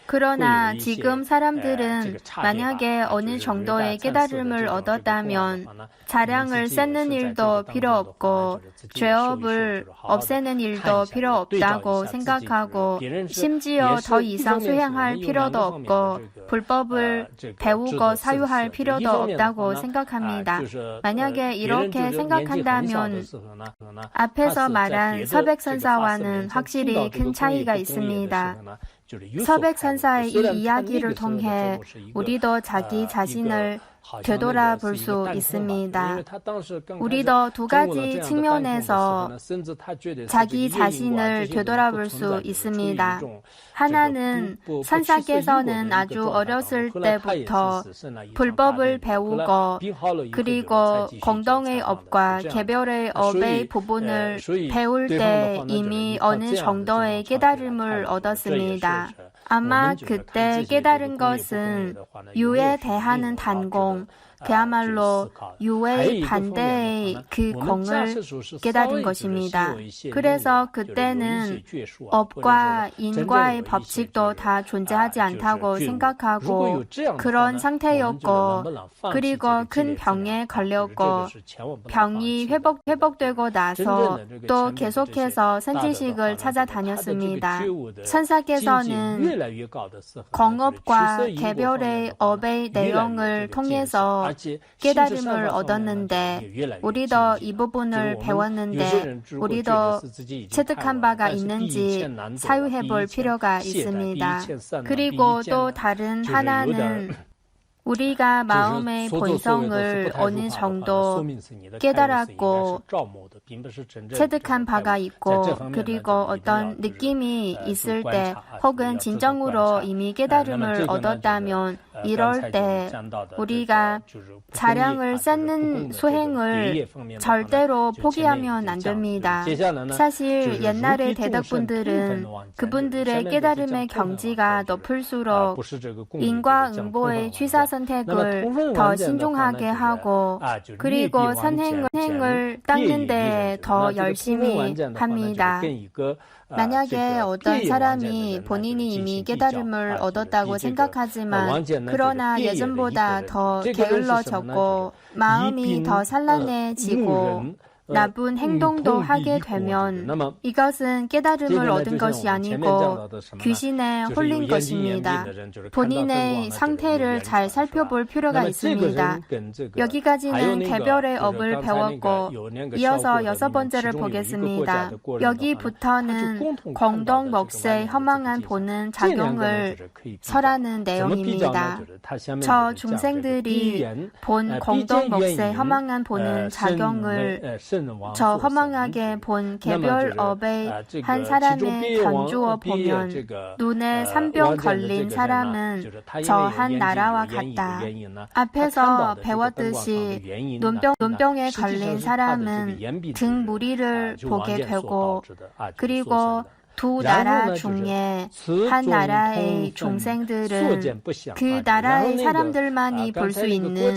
그러나 지금 사람들은 만약에 어느 정도의 깨달음을 얻었다면 자량을 쌓는 일도 필요 없고 죄업을 없애는 일도 필요 없다고 생각하고 심지어 더 이상 수행할 필요도 없고 불법을 배우고 사유할 필요도 없다고 생각합니다. 만약에 이렇게 생각한다면 앞에서 말한 서백선사와는 확실히 큰 차이가 있습니다. 서백선사의 이 이야기를 통해 우리도 자기 자신을 되돌아볼 수 있습니다. 우리도 두 가지 측면에서 자기 자신을 되돌아볼 수 있습니다. 하나는 선사께서는 아주 어렸을 때부터 불법을 배우고 그리고 공동의 업과 개별의 업의 부분을 배울 때 이미 어느 정도의 깨달음을 얻었습니다. 아마 그때 깨달은 것은 유에 대하는 단공, 그야말로 유의 반대의 그 공을 깨달은 것입니다. 그래서 그때는 업과 인과의 법칙도 다 존재하지 않다고 생각하고 그런 상태였고 그리고 큰 병에 걸렸고 병이 회복되고 나서 또 계속해서 선지식을 찾아다녔습니다. 선사께서는 공업과 개별의 업의 내용을 통해서 깨달음을 얻었는데 우리도 이 부분을 배웠는데 우리도 체득한 바가 있는지 사유해 볼 필요가 있습니다. 그리고 또 다른 하나는 우리가 마음의 본성을 어느 정도 깨달았고 체득한 바가 있고 그리고 어떤 느낌이 있을 때 혹은 진정으로 이미 깨달음을 얻었다면 이럴 때 우리가 차량을 쌓는 수행을 절대로 포기하면 안 됩니다. 사실 옛날의 대덕분들은 그분들의 깨달음의 경지가 높을수록 인과응보의 취사 선택을 더 신중하게 하고 그리고 선행을 닦는데 더 열심히 합니다. 만약에 어떤 사람이 본인이 이미 깨달음을 얻었다고 생각하지만 그러나 예전보다 더 게을러졌고 마음이 더 산란해지고 나쁜 행동도 하게 되면 이것은 깨달음을 얻은 것이 아니고 귀신에 홀린 것입니다. 본인의 상태를 잘 살펴볼 필요가 있습니다. 여기까지는 개별의 업을 배웠고 이어서 6번째를 보겠습니다. 여기부터는 공동 몫의 허망한 보는 작용을 설하는 내용입니다. 저 중생들이 본 공동 몫의 허망한 보는 작용을 저 허망하게 본 개별업의 한 사람의 견주어 보면 눈에 산병 걸린 사람은 저 한 나라와 같다. 앞에서 배웠듯이 눈병에 걸린 사람은 등 무리를 보게 되고 그리고 두 나라 중에 한 나라의 중생들은 그 나라의 사람들만이 볼 수 있는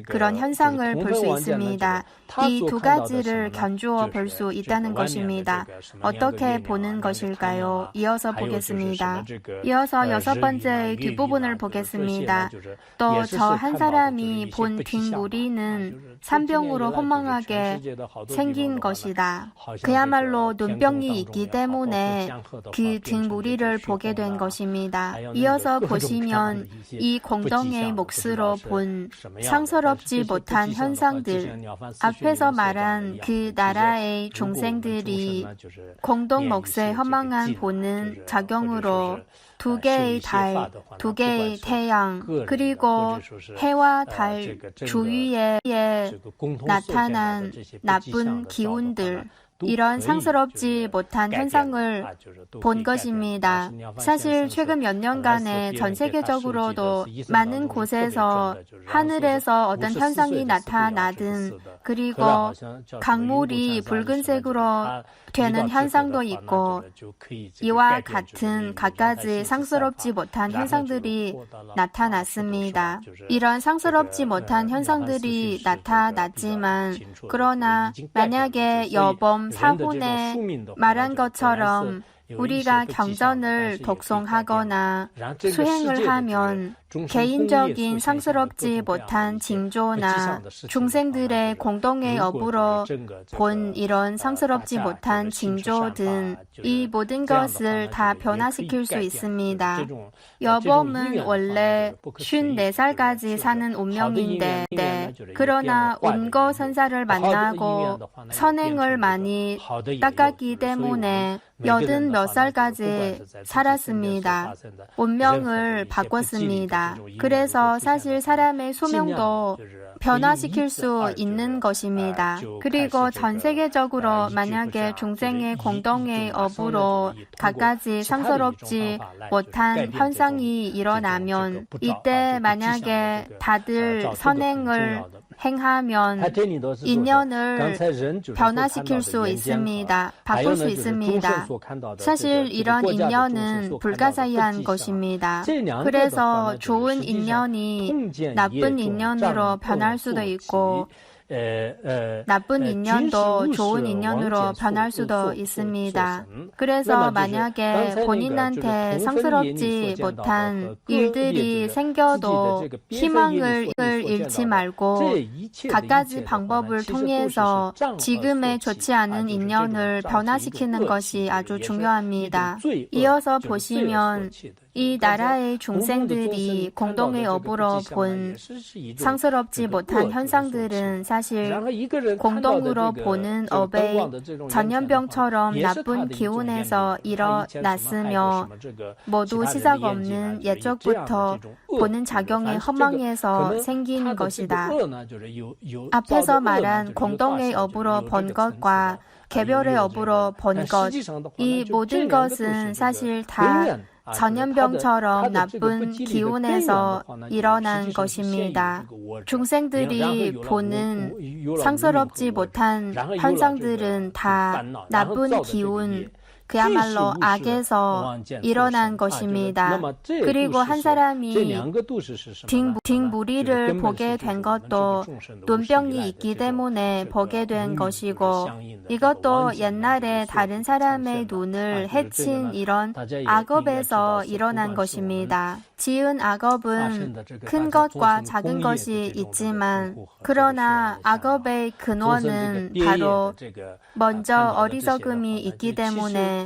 그런 현상을 볼 수 있습니다. 이 두 가지를 견주어 볼 수 있다는 것입니다. 어떻게 보는 것일까요? 이어서 보겠습니다. 이어서 6번째 뒷부분을 보겠습니다. 또 저 한 사람이 본 등 무리는 산병으로 허망하게 생긴 것이다. 그야말로 눈병이 있기 때문에 그 등 무리를 보게 된 것입니다. 이어서 보시면 이 공동의 몫으로 본 상서롭지 못한 현상들, 앞에서 말한 그 나라의 중생들이 공동 몫의 허망한 보는 작용으로 두 개의 달, 두 개의 태양, 그리고 해와 달 주위에 나타난 나쁜 기운들, 이런 상스럽지 못한 현상을 본 것입니다. 사실 최근 몇 년간에 전 세계적으로도 많은 곳에서 하늘에서 어떤 현상이 나타나든 그리고 강물이 붉은색으로 되는 현상도 있고 이와 같은 갖가지 상스럽지 못한 현상들이 나타났습니다. 이런 상스럽지 못한 현상들이 나타났지만 그러나 만약에 여범 사혼에 말한 것처럼 우리가 경전을 독송하거나 수행을 하면 개인적인 상스럽지 못한 징조나 중생들의 공동의 업으로 본 이런 상스럽지 못한 징조 등 이 모든 것을 다 변화시킬 수 있습니다. 여범은 원래 54살까지 사는 운명인데 그러나 온거 선사를 만나고 선행을 많이 닦았기 때문에 80 몇 살까지 살았습니다. 운명을 바꿨습니다. 그래서 사실 사람의 수명도 변화시킬 수 있는 것입니다. 그리고 전 세계적으로 만약에 중생의 공동의 업으로 갖가지 상스럽지 못한 현상이 일어나면 이때 만약에 다들 선행을 행하면 인연을 변화시킬 수 있습니다. 바꿀 수 있습니다. 사실 이런 인연은 불가사의한 것입니다. 그래서 좋은 인연이 나쁜 인연으로 변할 수도 있고 나쁜 인연도 좋은 인연으로 변할 수도 있습니다. 그래서 만약에 본인한테 상스럽지 못한 일들이 생겨도 희망을 잃지 말고 갖가지 방법을 통해서 지금의 좋지 않은 인연을 변화시키는 것이 아주 중요합니다. 이어서 보시면 이 나라의 중생들이 공동의 업으로 본 상스럽지 못한 현상들은 사실 공동으로 보는 업의 전염병처럼 나쁜 기운에서 일어났으며 모두 시작 없는 예적부터 보는 작용의 허망에서 생긴 것이다. 앞에서 말한 공동의 업으로 본 것과 개별의 업으로 본 것, 이 모든 것은 사실 다 전염병처럼 나쁜 기운에서 일어난 것입니다. 중생들이 보는 상스럽지 못한 현상들은 다 나쁜 기운, 그야말로 악에서 일어난 것입니다. 그리고 한 사람이 뒷무리를 보게 된 것도 눈병이 있기 때문에 보게 된 것이고 이것도 옛날에 다른 사람의 눈을 해친 이런 악업에서 일어난 것입니다. 지은 악업은 큰 것과 작은 것이 있지만 그러나 악업의 근원은 바로 먼저 어리석음이 있기 때문에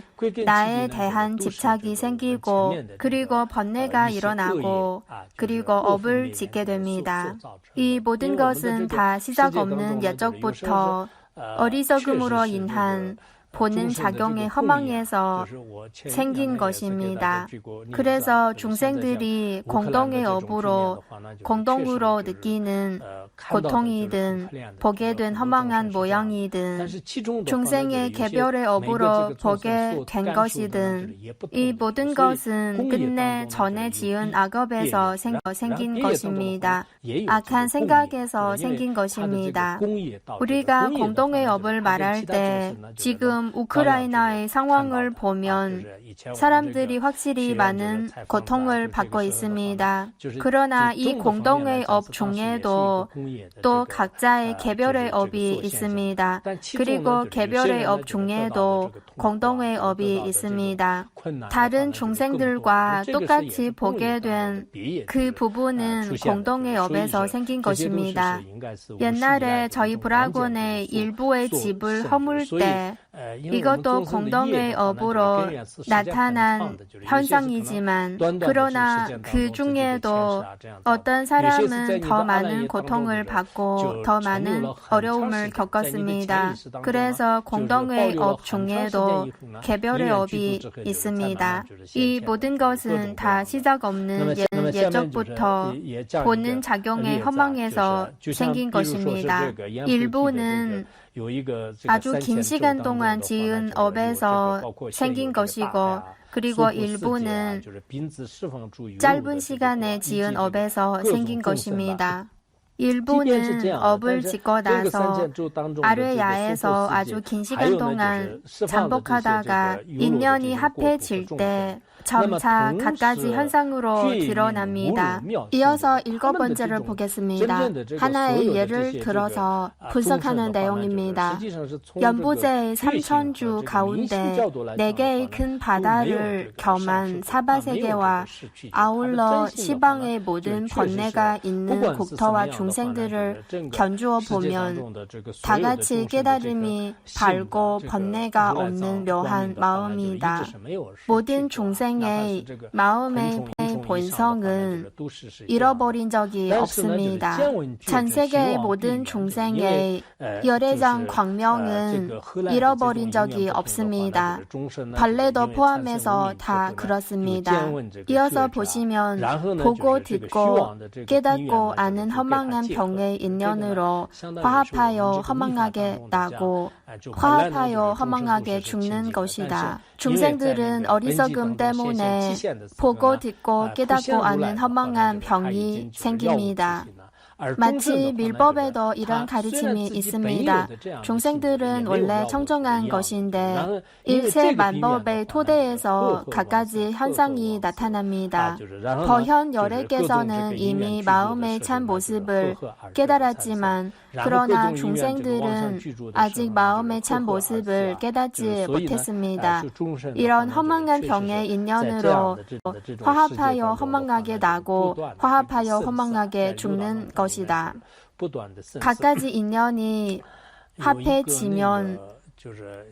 나에 대한 집착이 생기고 그리고 번뇌가 일어나고 그리고 업을 짓게 됩니다. 이 모든 것은 다 시작 없는 예적부터 어리석음으로 인한 보는 작용의 허망에서 생긴 것입니다. 그래서 중생들이 공동의 업으로 공동으로 느끼는 고통이든 보게 된 허망한 모양이든 중생의 개별의 업으로 보게 된 것이든 이 모든 것은 끝내 전에 지은 악업에서 생긴 것입니다. 악한 생각에서 생긴 것입니다. 우리가 공동의 업을 말할 때 지금 우크라이나의 상황을 보면 사람들이 확실히 많은 고통을 받고 있습니다. 그러나 이 공동의 업 중에도 또 각자의 개별의 업이 있습니다. 그리고 개별의 업 중에도 공동의 업이 있습니다. 다른 중생들과 똑같이 보게 된 그 부분은 공동의 업에서 생긴 것입니다. 옛날에 저희 브라곤의 일부의 집을 허물 때 이것도 공동의 업으로 나타난 현상이지만 그러나 그 중에도 어떤 사람은 더 많은 고통을 받고 더 많은 어려움을 겪었습니다. 그래서 공동의 업 중에도 개별의 업이 있습니다. 이 모든 것은 다 시작 없는 예적부터 보는 작용의 허망에서 생긴 것입니다. 일부는 아주 긴 시간 동안 지은 업에서 생긴 것이고 그리고 일부는 짧은 시간에 지은 업에서 생긴 것입니다. 일부는 업을 짓고 나서 아뢰야에서 아주 긴 시간 동안 잠복하다가 인연이 합해질 때 점차 갖가지 현상으로 드러납니다. 이어서 7번째를 보겠습니다. 하나의 예를 들어서 분석하는 내용입니다. 연부제의 3천주 가운데 4개의 큰 바다를 겸한 사바세계와 아울러 시방의 모든 번뇌가 있는 국토와 중생들을 견주어 보면 다같이 깨달음이 밝고 번뇌가 없는 묘한 마음이다. 모든 중생 중생의 마음의 본성은 잃어버린 적이 없습니다. 전 세계의 모든 중생의 열애장 광명은 잃어버린 적이 없습니다. 발레도 포함해서 다 그렇습니다. 이어서 보시면 보고 듣고 깨닫고 아는 허망한 병의 인연으로 화합하여 허망하게 나고 화합하여 허망하게 죽는 것이다. 중생들은 어리석음 때문에 보고 듣고 깨닫고 아는 허망한 병이 생깁니다. 마치 밀법에도 이런 가르침이 있습니다. 중생들은 원래 청정한 것인데 일체 만법의 토대에서 갖가지 현상이 나타납니다. 거현 열애께서는 이미 마음의 참 모습을 깨달았지만 그러나 중생들은 아직 마음의 참 모습을 깨닫지 못했습니다. 이런 허망한 병의 인연으로 화합하여 허망하게 나고 화합하여 허망하게 죽는 것이다. 갖가지 인연이 합해지면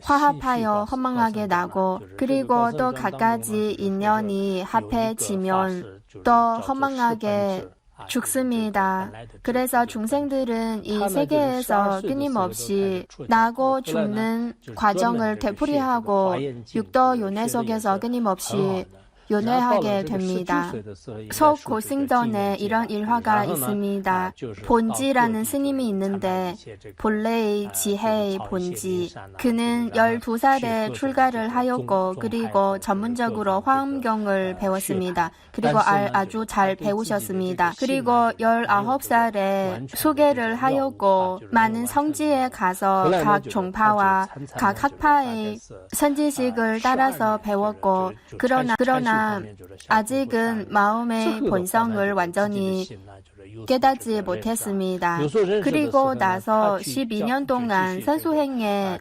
화합하여 허망하게 나고 그리고 또 갖가지 인연이 합해지면 또 허망하게 죽습니다. 그래서 중생들은 이 세계에서 끊임없이 나고 죽는 과정을 되풀이하고 육도 윤회 속에서 끊임없이 윤회하게 됩니다. 속고승전에 이런 일화가 있습니다. 본지라는 스님이 있는데 본래의 지혜의 본지. 그는 12살에 출가를 하였고 그리고 전문적으로 화엄경을 배웠습니다. 그리고 아주 잘 배우셨습니다. 그리고 19살에 소개를 하였고 많은 성지에 가서 각 종파와 각 학파의 선지식을 따라서 배웠고 그러나 아직은 마음의 본성을 완전히 깨닫지 못했습니다. 그리고 나서 12년 동안 선수행에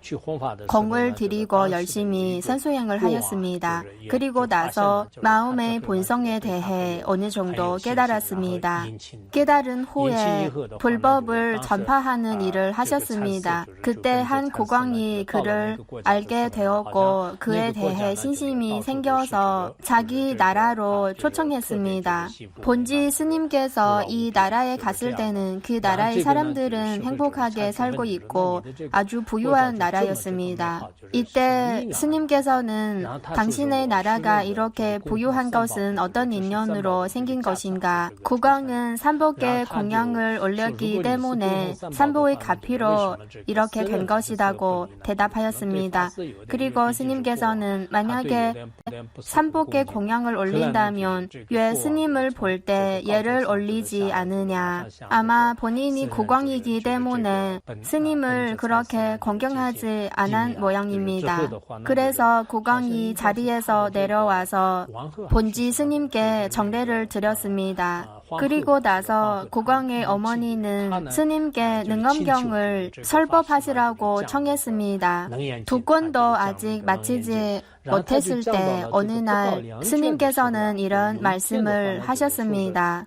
공을 들이고 열심히 선수행을 하였습니다. 그리고 나서 마음의 본성에 대해 어느 정도 깨달았습니다. 깨달은 후에 불법을 전파하는 일을 하셨습니다. 그때 한 국왕이 그를 알게 되었고 그에 대해 신심이 생겨서 자기 나라로 초청했습니다. 본지 스님께서 이 나라에 갔을 때는 그 나라의 사람들은 행복하게 살고 있고 아주 부유한 나라였습니다. 이때 스님께서는 당신의 나라가 이렇게 부유한 것은 어떤 인연으로 생긴 것인가? 국왕은 삼복의 공양을 올렸기 때문에 삼복의 가피로 이렇게 된 것이라고 대답하였습니다. 그리고 스님께서는 만약에 삼복의 공양을 올린다면 왜 스님을 볼 때 예를 올리지 않느냐? 아마 본인이 국왕이기 때문에 스님을 그렇게 공경하지 않은 모양입니다. 그래서 국왕이 자리에서 내려와서 본지 스님께 정례를 드렸습니다. 그리고 나서 국왕의 어머니는 스님께 능엄경을 설법하시라고 청했습니다. 두 권도 아직 마치지 못했을 때 어느 날 스님께서는 이런 말씀을 하셨습니다.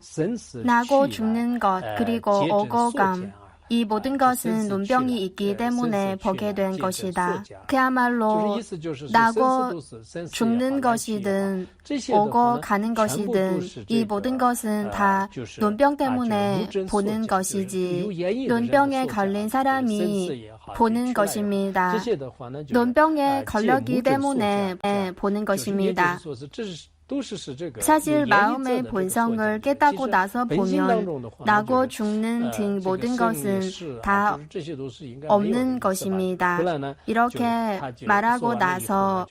나고 죽는 것 그리고 억울감 이 모든 것은 눈병이 있기 때문에 보게 된 것이다. 그야말로 나고 죽는 것이든 오고 가는 것이든 이 모든 것은 다 눈병 때문에 보는 것이지 눈병에 걸린 사람이 보는 것입니다. 눈병에 걸렸기 때문에 보는 것입니다. 사실 마음의 본성을 깨닫고 나서 보면 나고 죽는 등 모든 것은 다 없는 것입니다. 이렇게 말하고 나서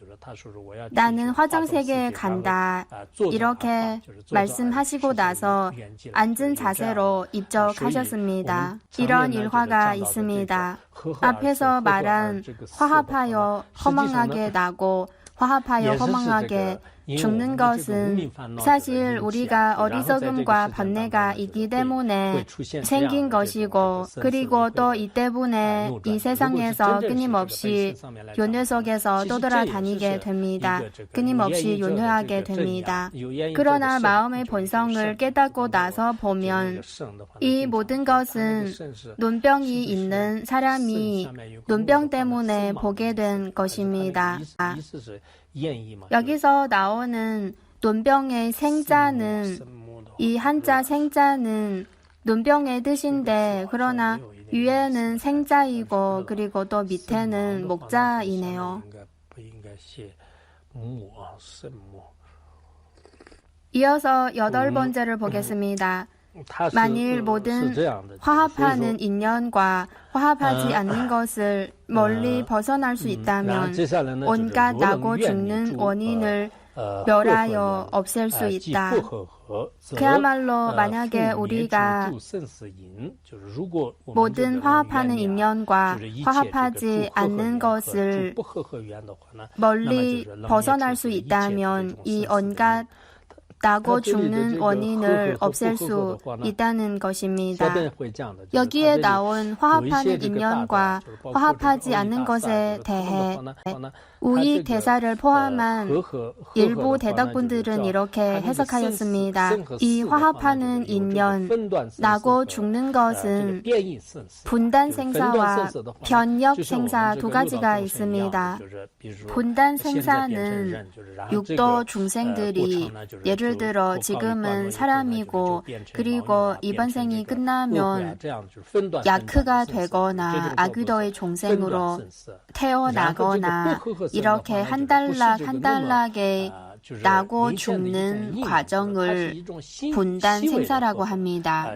나는 화정세계에 간다. 이렇게 말씀하시고 나서 앉은 자세로 입적하셨습니다. 이런 일화가 있습니다. 앞에서 말한 화합하여 허망하게 나고 화합하여 허망하게 죽는 것은 사실 우리가 어리석음과 번뇌가 있기 때문에 생긴 것이고 그리고 또 이 때문에 이 세상에서 끊임없이 윤회 속에서 떠돌아다니게 됩니다. 끊임없이 윤회하게 됩니다. 그러나 마음의 본성을 깨닫고 나서 보면 이 모든 것은 눈병이 있는 사람이 눈병 때문에 보게 된 것입니다. 여기서 나오는 논병의 생자는 이 한자 생자는 논병의 뜻인데 그러나 위에는 생자이고 그리고 또 밑에는 목자이네요. 이어서 8번째를 보겠습니다. 만일 모든 화합하는 인연과 화합하지 않는 것을 멀리 벗어날 수 있다면 온갖 나고 죽는 원인을 멸하여 없앨 수 있다. 그야말로 만약에 우리가 모든 화합하는 인연과 화합하지 않는 것을 멀리 벗어날 수 있다면 이 온갖 나고 죽는 원인을 없앨 수 있다는 것입니다. 여기에 나온 화합하는 인연과 화합하지 않는 것에 대해 우익 대사를 포함한 일부 대덕분들은 이렇게 해석하였습니다. 이 화합하는 인연, 나고 죽는 것은 분단 생사와 변역 생사 두 가지가 있습니다. 분단 생사는 육도 중생들이 예를 들어 지금은 사람이고 그리고 이번 생이 끝나면 야크가 되거나 아귀도의 종생으로 태어나거나 이렇게 한 달락에 나고 죽는 과정을 분단 생사라고 합니다.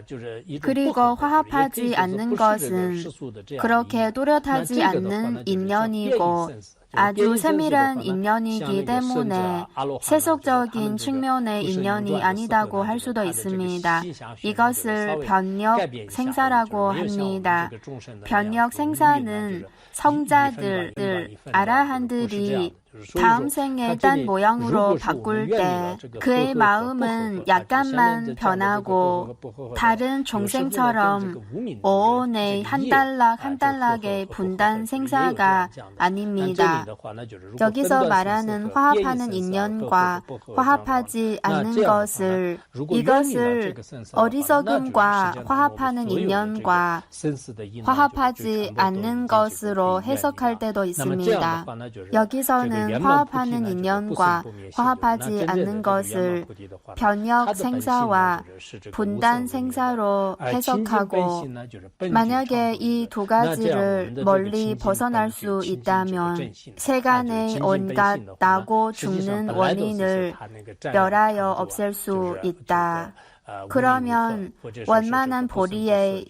그리고 화합하지 않는 것은 그렇게 또렷하지 않는 인연이고 아주 세밀한 인연이기 때문에 세속적인 측면의 인연이 아니다고 할 수도 있습니다. 이것을 변역 생사라고 합니다. 변역 생사는 성자들, 아라한들이 다음 생에 딴 모양으로 바꿀 때 그의 마음은 약간만 변하고 다른 종생처럼 오온의 한 달락의 분단 생사가 아닙니다. 여기서 말하는 화합하는 인연과 화합하지 않는 이것을 어리석음과 화합하는 인연과 화합하지 않는 것으로 해석할 때도 있습니다. 여기서는 화합하는 인연과 화합하지 않는 것을 변역 생사와 분단 생사로 해석하고 만약에 이 두 가지를 멀리 벗어날 수 있다면 세간의 온갖 나고 죽는 원인을 멸하여 없앨 수 있다. 그러면 원만한 보리의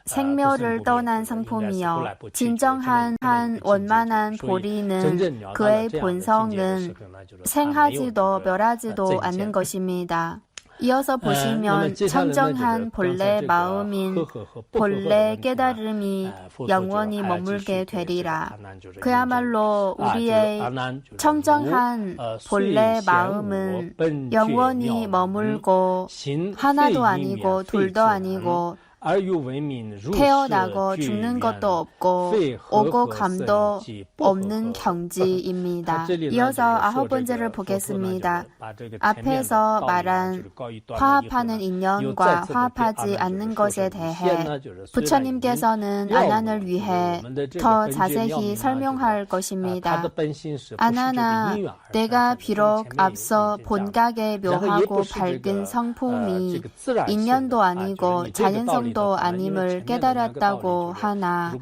생묘를 떠난 상품이요. 진정한 원만한 보리는 그의 본성은 생하지도 멸하지도 않는 것입니다. 이어서 보시면 청정한 본래 마음인 본래 깨달음이 영원히 머물게 되리라. 그야말로 우리의 청정한 본래 마음은 영원히 머물고 하나도 아니고 둘도 아니고 태어나고 죽는 것도 없고 오고 감도 없는 경지입니다. 이어서 9번째를 보겠습니다. 앞에서 말한 화합하는 인연과 화합하지 않는 것에 대해 부처님께서는 아난을 위해 더 자세히 설명할 것입니다. 아난아, 내가 비록 앞서 본각에 묘하고 밝은 성품이 인연도 아니고 자연성도 아님을 깨달았다고 하나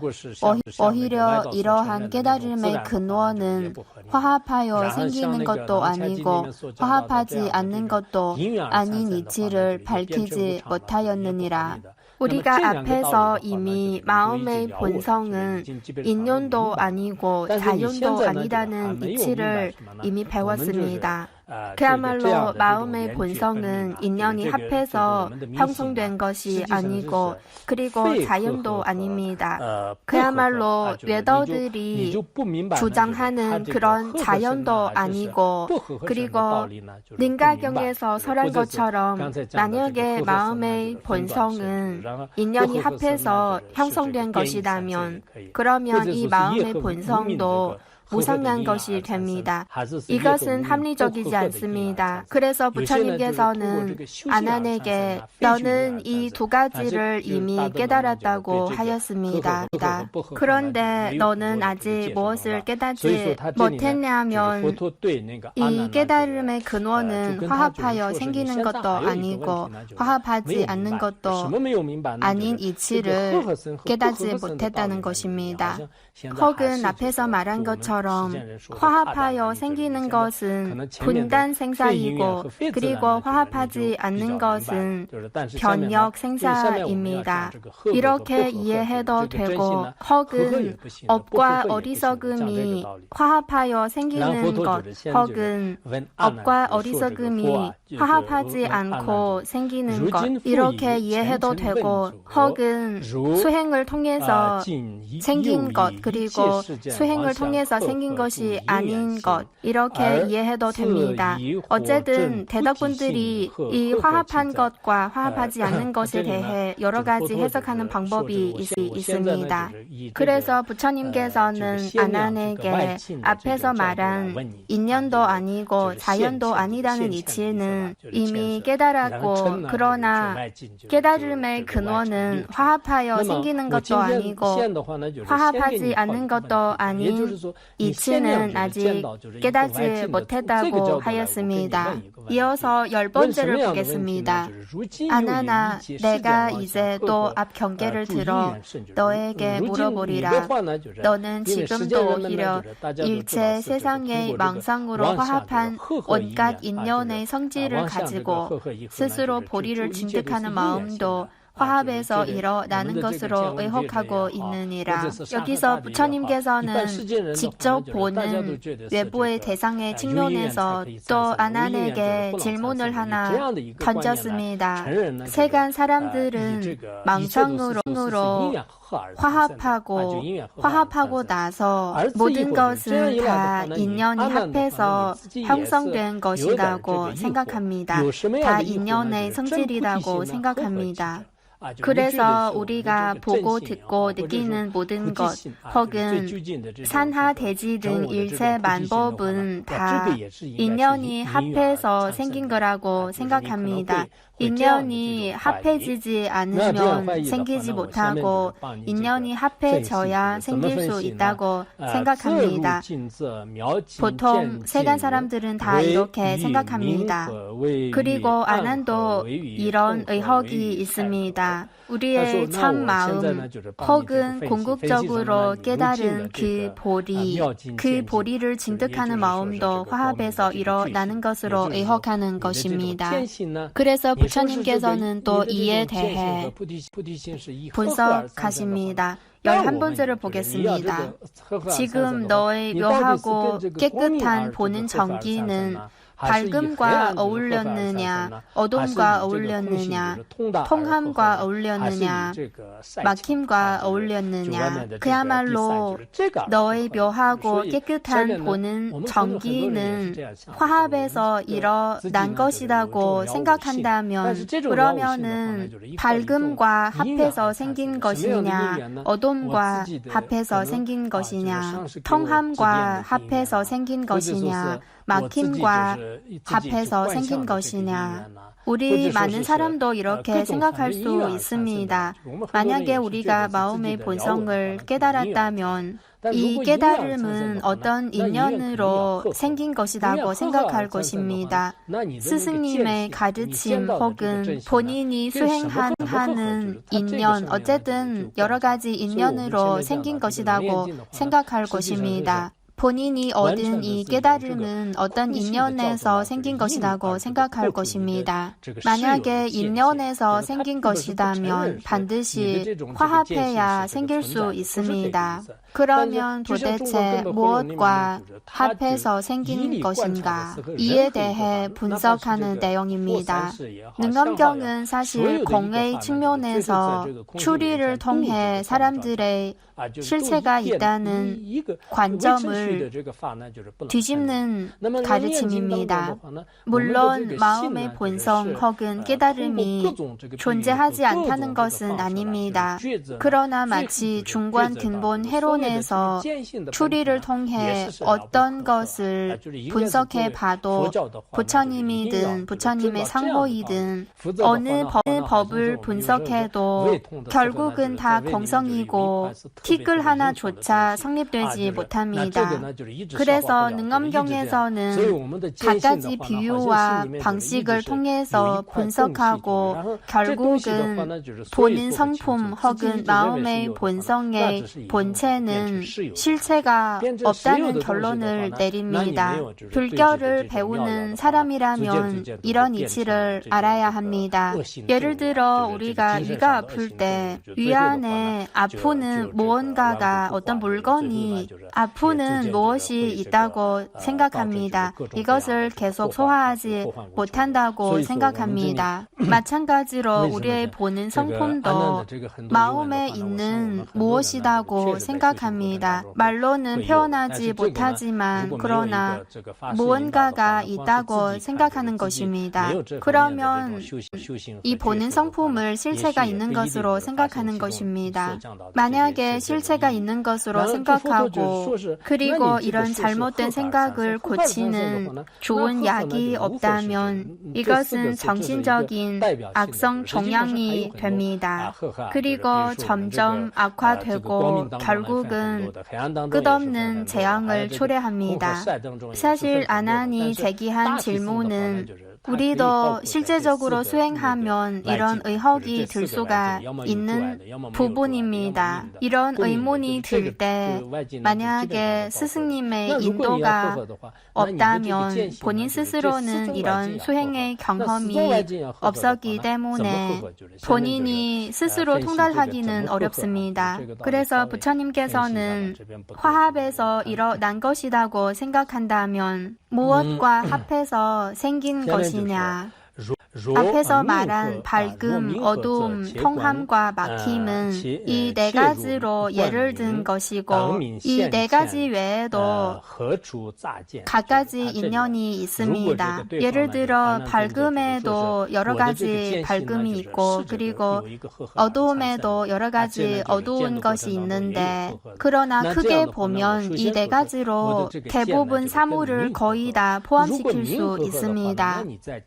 오히려 이러한 깨달음의 근원은 화합하여 생기는 것도 아니고 화합하지 않는 것도 아닌 이치를 밝히지 못하였느니라. 우리가 앞에서 이미 마음의 본성은 인연도 아니고 자연도 아니다는 이치를 이미 배웠습니다. 그야말로 마음의 본성은 인연이 합해서 형성된 것이 아니고 그리고 자연도 아닙니다. 그야말로 외도들이 주장하는 그런 자연도 아니고 그리고 링가경에서 설한 것처럼 만약에 마음의 본성은 인연이 합해서 형성된 것이라면 그러면 이 마음의 본성도 무상한 것이 됩니다. 이것은 합리적이지 않습니다. 그래서 부처님께서는 아난에게 너는 이 두 가지를 이미 깨달았다고 하였습니다. 그런데 너는 아직 무엇을 깨닫지 못했냐면 이 깨달음의 근원은 화합하여 생기는 것도 아니고 화합하지 않는 것도 아닌 이치를 깨닫지 못했다는 것입니다. 혹은 앞에서 말한 것처럼 화합하여 생기는 것은 분단 생사이고 그리고 화합하지 않는 것은 변력 생사입니다. 이렇게 이해해도 되고 혹은 업과 어리석음이 화합하여 생기는 것 혹은 업과 어리석음이 화합하지 않고 생기는 것 이렇게 이해해도 되고 혹은 수행을 통해서 생긴 것 그리고 수행을 통해서 생긴 것이 아닌 것 이렇게 이해해도 됩니다. 어쨌든 대덕분들이 이 화합한 것과 화합하지 않는 것에 대해 여러 가지 해석하는 방법이 있습니다. 그래서 부처님께서는 아난에게 앞에서 말한 인연도 아니고 자연도 아니라는 이치는 이미 깨달았고 그러나 깨달음의 근원은 화합하여 생기는 것도 아니고 화합하지 않는 것도 아닌 이치는 아직 깨닫지 못했다고 하였습니다. 이어서 10번째를 보겠습니다. 아나나 내가 이제 또 앞 경계를 들어 너에게 물어보리라. 너는 지금도 오히려 일체 세상의 망상으로 화합한 온갖 인연의 성질을 가지고 스스로 보리를 진득하는 마음도 화합에서 일어나는 것으로 의혹하고 있느니라. 여기서 부처님께서는 직접 보는 외부의 대상의 측면에서 또 아난에게 질문을 하나 던졌습니다. 세간 사람들은 망상으로 화합하고 나서 모든 것은 다 인연이 합해서 형성된 것이라고 생각합니다. 다 인연의 성질이라고 생각합니다. 그래서 우리가 보고 듣고 느끼는 모든 것 혹은 산하 대지 등 일체 만법은 다 인연이 합해서 생긴 거라고 생각합니다. 인연이 합해지지 않으면 생기지 못하고 인연이 합해져야 생길 수 있다고 생각합니다. 보통 세간 사람들은 다 이렇게 생각합니다. 그리고 아난도 이런 의혹이 있습니다. 우리의 참 마음 혹은 궁극적으로 깨달은 그 보리를 진득하는 마음도 화합에서 일어나는 것으로 의혹하는 것입니다. 그래서 부처님께서는 또 이에 대해 분석하십니다. 11번째를 보겠습니다. 지금 너의 묘하고 깨끗한 보는 정기는 밝음과 어울렸느냐, 어둠과 어울렸느냐, 통함과 어울렸느냐, 막힘과 어울렸느냐. 그야말로 너의 묘하고 깨끗한 보는 정기는 화합에서 일어난 것이라고 생각한다면 그러면은 밝음과 합해서 생긴 것이냐, 어둠과 합해서 생긴 것이냐, 통함과 합해서 생긴 것이냐, 막힘과 합해서 생긴 것이냐. 우리 많은 사람도 이렇게 생각할 수 있습니다. 만약에 우리가 마음의 본성을 깨달았다면 이 깨달음은 어떤 인연으로 생긴 것이라고 생각할 것입니다. 스승님의 가르침 혹은 본인이 수행하는 인연, 어쨌든 여러 가지 인연으로 생긴 것이라고 생각할 것입니다. 본인이 얻은 이 깨달음은 어떤 인연에서 생긴 것이라고 생각할 것입니다. 만약에 인연에서 생긴 것이라면 반드시 화합해야 생길 수 있습니다. 그러면 도대체 무엇과 합해서 생긴 것인가? 이에 대해 분석하는 내용입니다. 능엄경은 사실 공의 측면에서 추리를 통해 사람들의 실체가 있다는 관점을 법을 뒤집는 가르침입니다. 물론 마음의 본성 혹은 깨달음이 존재하지 않다는 것은 아닙니다. 그러나 마치 중관 근본 해론에서 추리를 통해 어떤 것을 분석해 봐도 부처님이든 부처님의 상호이든 어느 법을 분석해도 결국은 다 공성이고 티끌 하나조차 성립되지 못합니다. 그래서 능엄경에서는 갖가지 비유와 방식을 통해서 분석하고 결국은 보는 성품 혹은 마음의 본성의 본체는 실체가 없다는 결론을 내립니다. 불교를 배우는 사람이라면 이런 이치를 알아야 합니다. 예를 들어 우리가 위가 아플 때 위 안에 아프는 무언가가 어떤 물건이 아프는 무엇이 있다고 생각합니다. 이것을 계속 소화하지 못한다고 생각합니다. 마찬가지로 우리의 보는 성품도 마음에 있는 무엇이라고 생각합니다. 말로는 표현하지 못하지만 그러나 무언가가 있다고 생각하는 것입니다. 그러면 이 보는 성품을 실체가 있는 것으로 생각하는 것입니다. 만약에 실체가 있는 것으로 생각하고 그리고 이런 잘못된 생각을 고치는 좋은 약이 없다면 이것은 정신적인 악성 종양이 됩니다. 그리고 점점 악화되고 결국은 끝없는 재앙을 초래합니다. 사실 아난이 제기한 질문은 우리도 실제적으로 수행하면 이런 의혹이 들 수가 있는 부분입니다. 이런 의문이 들 때 만약에 스승님의 인도가 없다면 본인 스스로는 이런 수행의 경험이 없었기 때문에 본인이 스스로 통달하기는 어렵습니다. 그래서 부처님께서는 화합에서 일어난 것이라고 생각한다면 무엇과 합해서 생긴 것이냐? 앞에서 말한 밝음, 어두움, 통함과 막힘은 이 네 가지로 예를 든 것이고 이 네 가지 외에도 각가지 인연이 있습니다. 예를 들어 밝음에도 여러 가지 밝음이 있고 그리고 어두움에도 여러 가지 어두운 것이 있는데 그러나 크게 보면 이 네 가지로 대부분 사물을 거의 다 포함시킬 수 있습니다.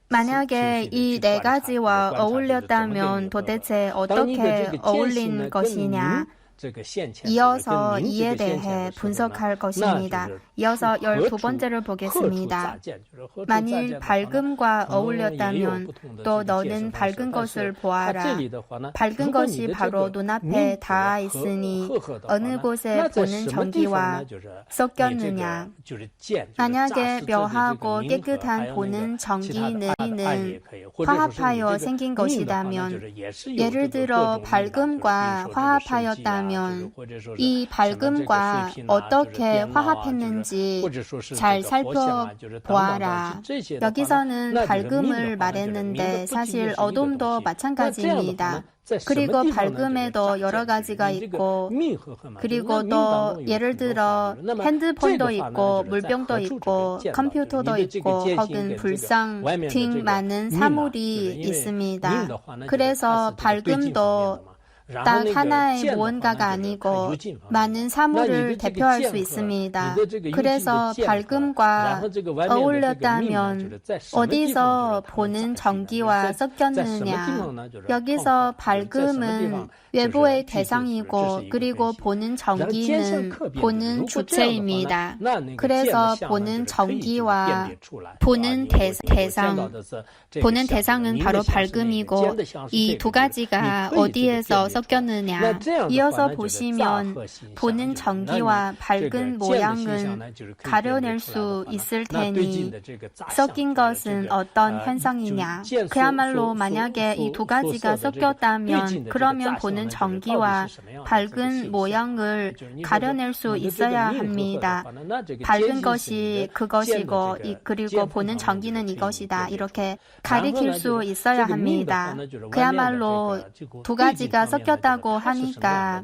만약에 이 네 가지와 어울렸다면 도대체 어떻게 어울린 것이냐? 이어서 이에 대해 분석할 것입니다. 이어서 12번째를 보겠습니다. 만일 밝음과 어울렸다면 또 너는 밝은 것을 보아라. 밝은 것이 바로 눈앞에 닿아 있으니 어느 곳에 보는 전기와 섞였느냐. 만약에 묘하고 깨끗한 보는 전기는 화합하여 생긴 것이라면 예를 들어 밝음과 화합하였다면 이 밝음과 어떻게 화합했는지 잘 살펴보아라. 여기서는 밝음을 말했는데 사실 어둠도 마찬가지입니다. 그리고 밝음에도 여러 가지가 있고 그리고 또 예를 들어 핸드폰도 있고 물병도 있고 컴퓨터도 있고 혹은 불상 등 많은 사물이 있습니다. 그래서 밝음도 딱 하나의 무언가가 아니고 많은 사물을 대표할 수 있습니다. 그래서 밝음과 어울렸다면 어디서 보는 전기와 섞였느냐. 여기서 밝음은 외부의 대상이고 그리고 보는 전기는 보는 주체입니다. 그래서 보는 전기와 보는 대상은 바로 밝음이고 이 두 가지가 어디에서 섞였느냐. 이어서 보시면 보는 전기와 밝은 모양은 가려낼 수 있을 테니 섞인 것은 어떤 현상이냐. 그야말로 만약에 이 두 가지가 섞였다면 그러면 보는 전기와 밝은 모양을 가려낼 수 있어야 합니다. 밝은 것이 그것이고 그리고 보는 전기는 이것이다. 이렇게 가리킬 수 있어야 합니다. 그야말로 두 가지가 섞여 섞였다고 하니까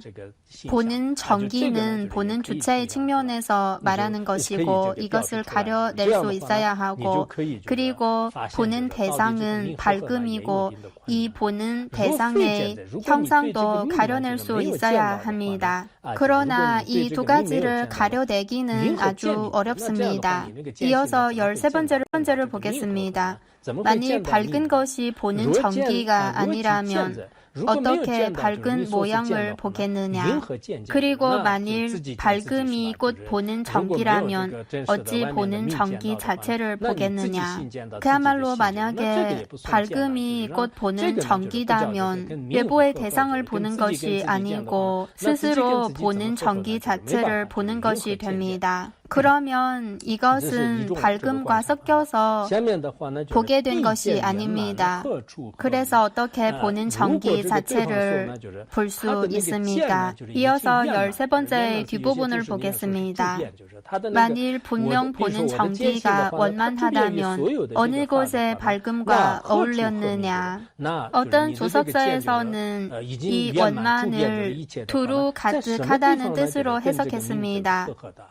보는 정기는 보는 주체의 측면에서 말하는 것이고 이것을 가려낼 수 있어야 하고 그리고 보는 대상은 밝음이고 이 보는 대상의 형상도 가려낼 수 있어야 합니다. 그러나 이 두 가지를 가려내기는 아주 어렵습니다. 이어서 13번째를 보겠습니다. 만일 밝은 것이 보는 전기가 아니라면 어떻게 밝은 모양을 보겠느냐? 그리고 만일 밝음이 곧 보는 전기라면 어찌 보는 전기 자체를 보겠느냐? 그야말로 만약에 밝음이 곧 보는 전기다면 외부의 대상을 보는 것이 아니고 스스로 보는 전기 자체를 보는 것이 됩니다. 그러면 이것은 밝음과 섞여서 보게 된 것이 아닙니다. 그래서 어떻게 보는 전기 자체를 볼 수 있습니까? 이어서 13번째 뒷부분을 보겠습니다. 만일 분명 보는 전기가 원만하다면 어느 곳에 밝음과 어울렸느냐? 어떤 조석서에서는 이 원만을 두루 가득하다는 뜻으로 해석했습니다.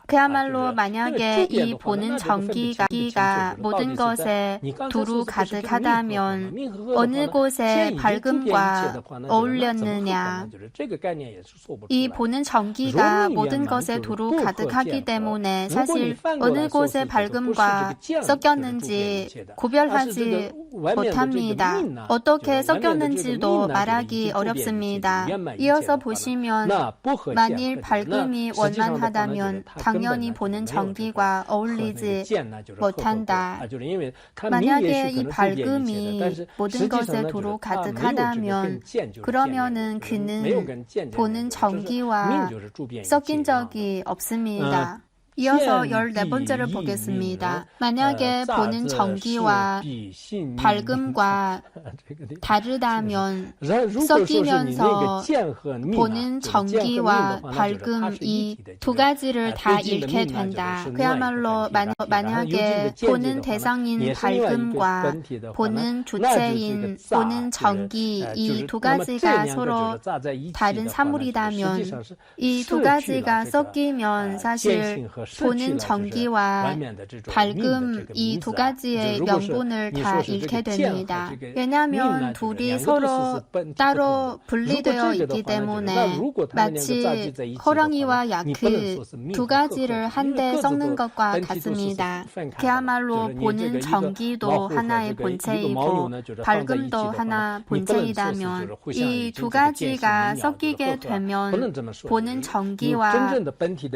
그야말로 만약에 이 보는 전기가 모든 것에 두루 가득하다면 어느 곳에 밝음과 어울렸느냐? 이 보는 전기가 모든 것에 두루 가득하기 때문에 사실 어느 곳에 밝음과 섞였는지 구별하지 못합니다. 어떻게 섞였는지도 말하기 어렵습니다. 이어서 보시면 만일 밝음이 원만하다면 당연히 보는 전기와 어울리지 못한다. 만약에 이 밝음이 모든 것에 두루 가득하다면 그러면은 그는 보는 전기와 섞인 적이 없습니다. 이어서 14번째를 보겠습니다. 만약에 보는 전기와 밝음과 다르다면 섞이면서 보는 전기와 밝음 이 두 가지를 다 잃게 된다. 그야말로 만약에 보는 대상인 밝음과 보는 주체인 보는 전기 이 두 가지가 서로 다른 사물이라면 이 두 가지가 섞이면 사실 보는 전기와 밝음 이 두 가지의 명분을 다 잃게 됩니다. 왜냐하면 둘이 서로 따로 분리되어 있기 때문에 마치 호랑이와 야크 두 가지를 한데 섞는 것과 같습니다. 그야말로 보는 전기도 하나의 본체이고 밝음도 하나 본체이다면 이 두 가지가 섞이게 되면 보는 전기와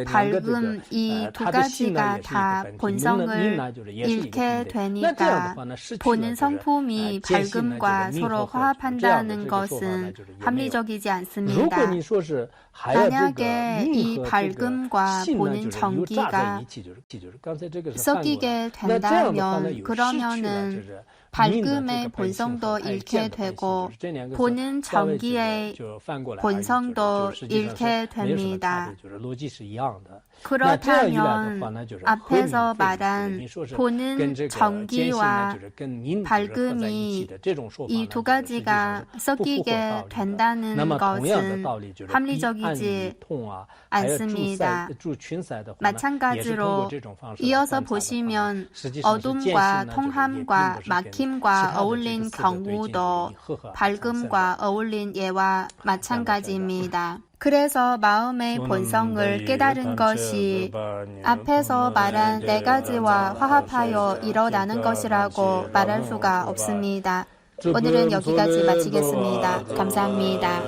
밝음 이 두 가지가 다 본성을 잃게 되니까 보는 성품이 밝음과 서로 화합한다는 것은 합리적이지 않습니다. 만약에 이 밝음과 보는 전기가 섞이게 된다면 그러면은 밝음의 본성도 잃게 되고 보는 전기의 본성도 잃게 됩니다. 그렇다면 앞에서 말한 보는 전기와 밝음이 이 두 가지가 섞이게 된다는 것은 합리적이지 않습니다. 마찬가지로 이어서 보시면 어둠과 통함과 막힘과 어울린 경우도 밝음과 어울린 예와 마찬가지입니다. 그래서 마음의 본성을 깨달은 것이 앞에서 말한 네 가지와 화합하여 일어나는 것이라고 말할 수가 없습니다. 오늘은 여기까지 마치겠습니다. 감사합니다.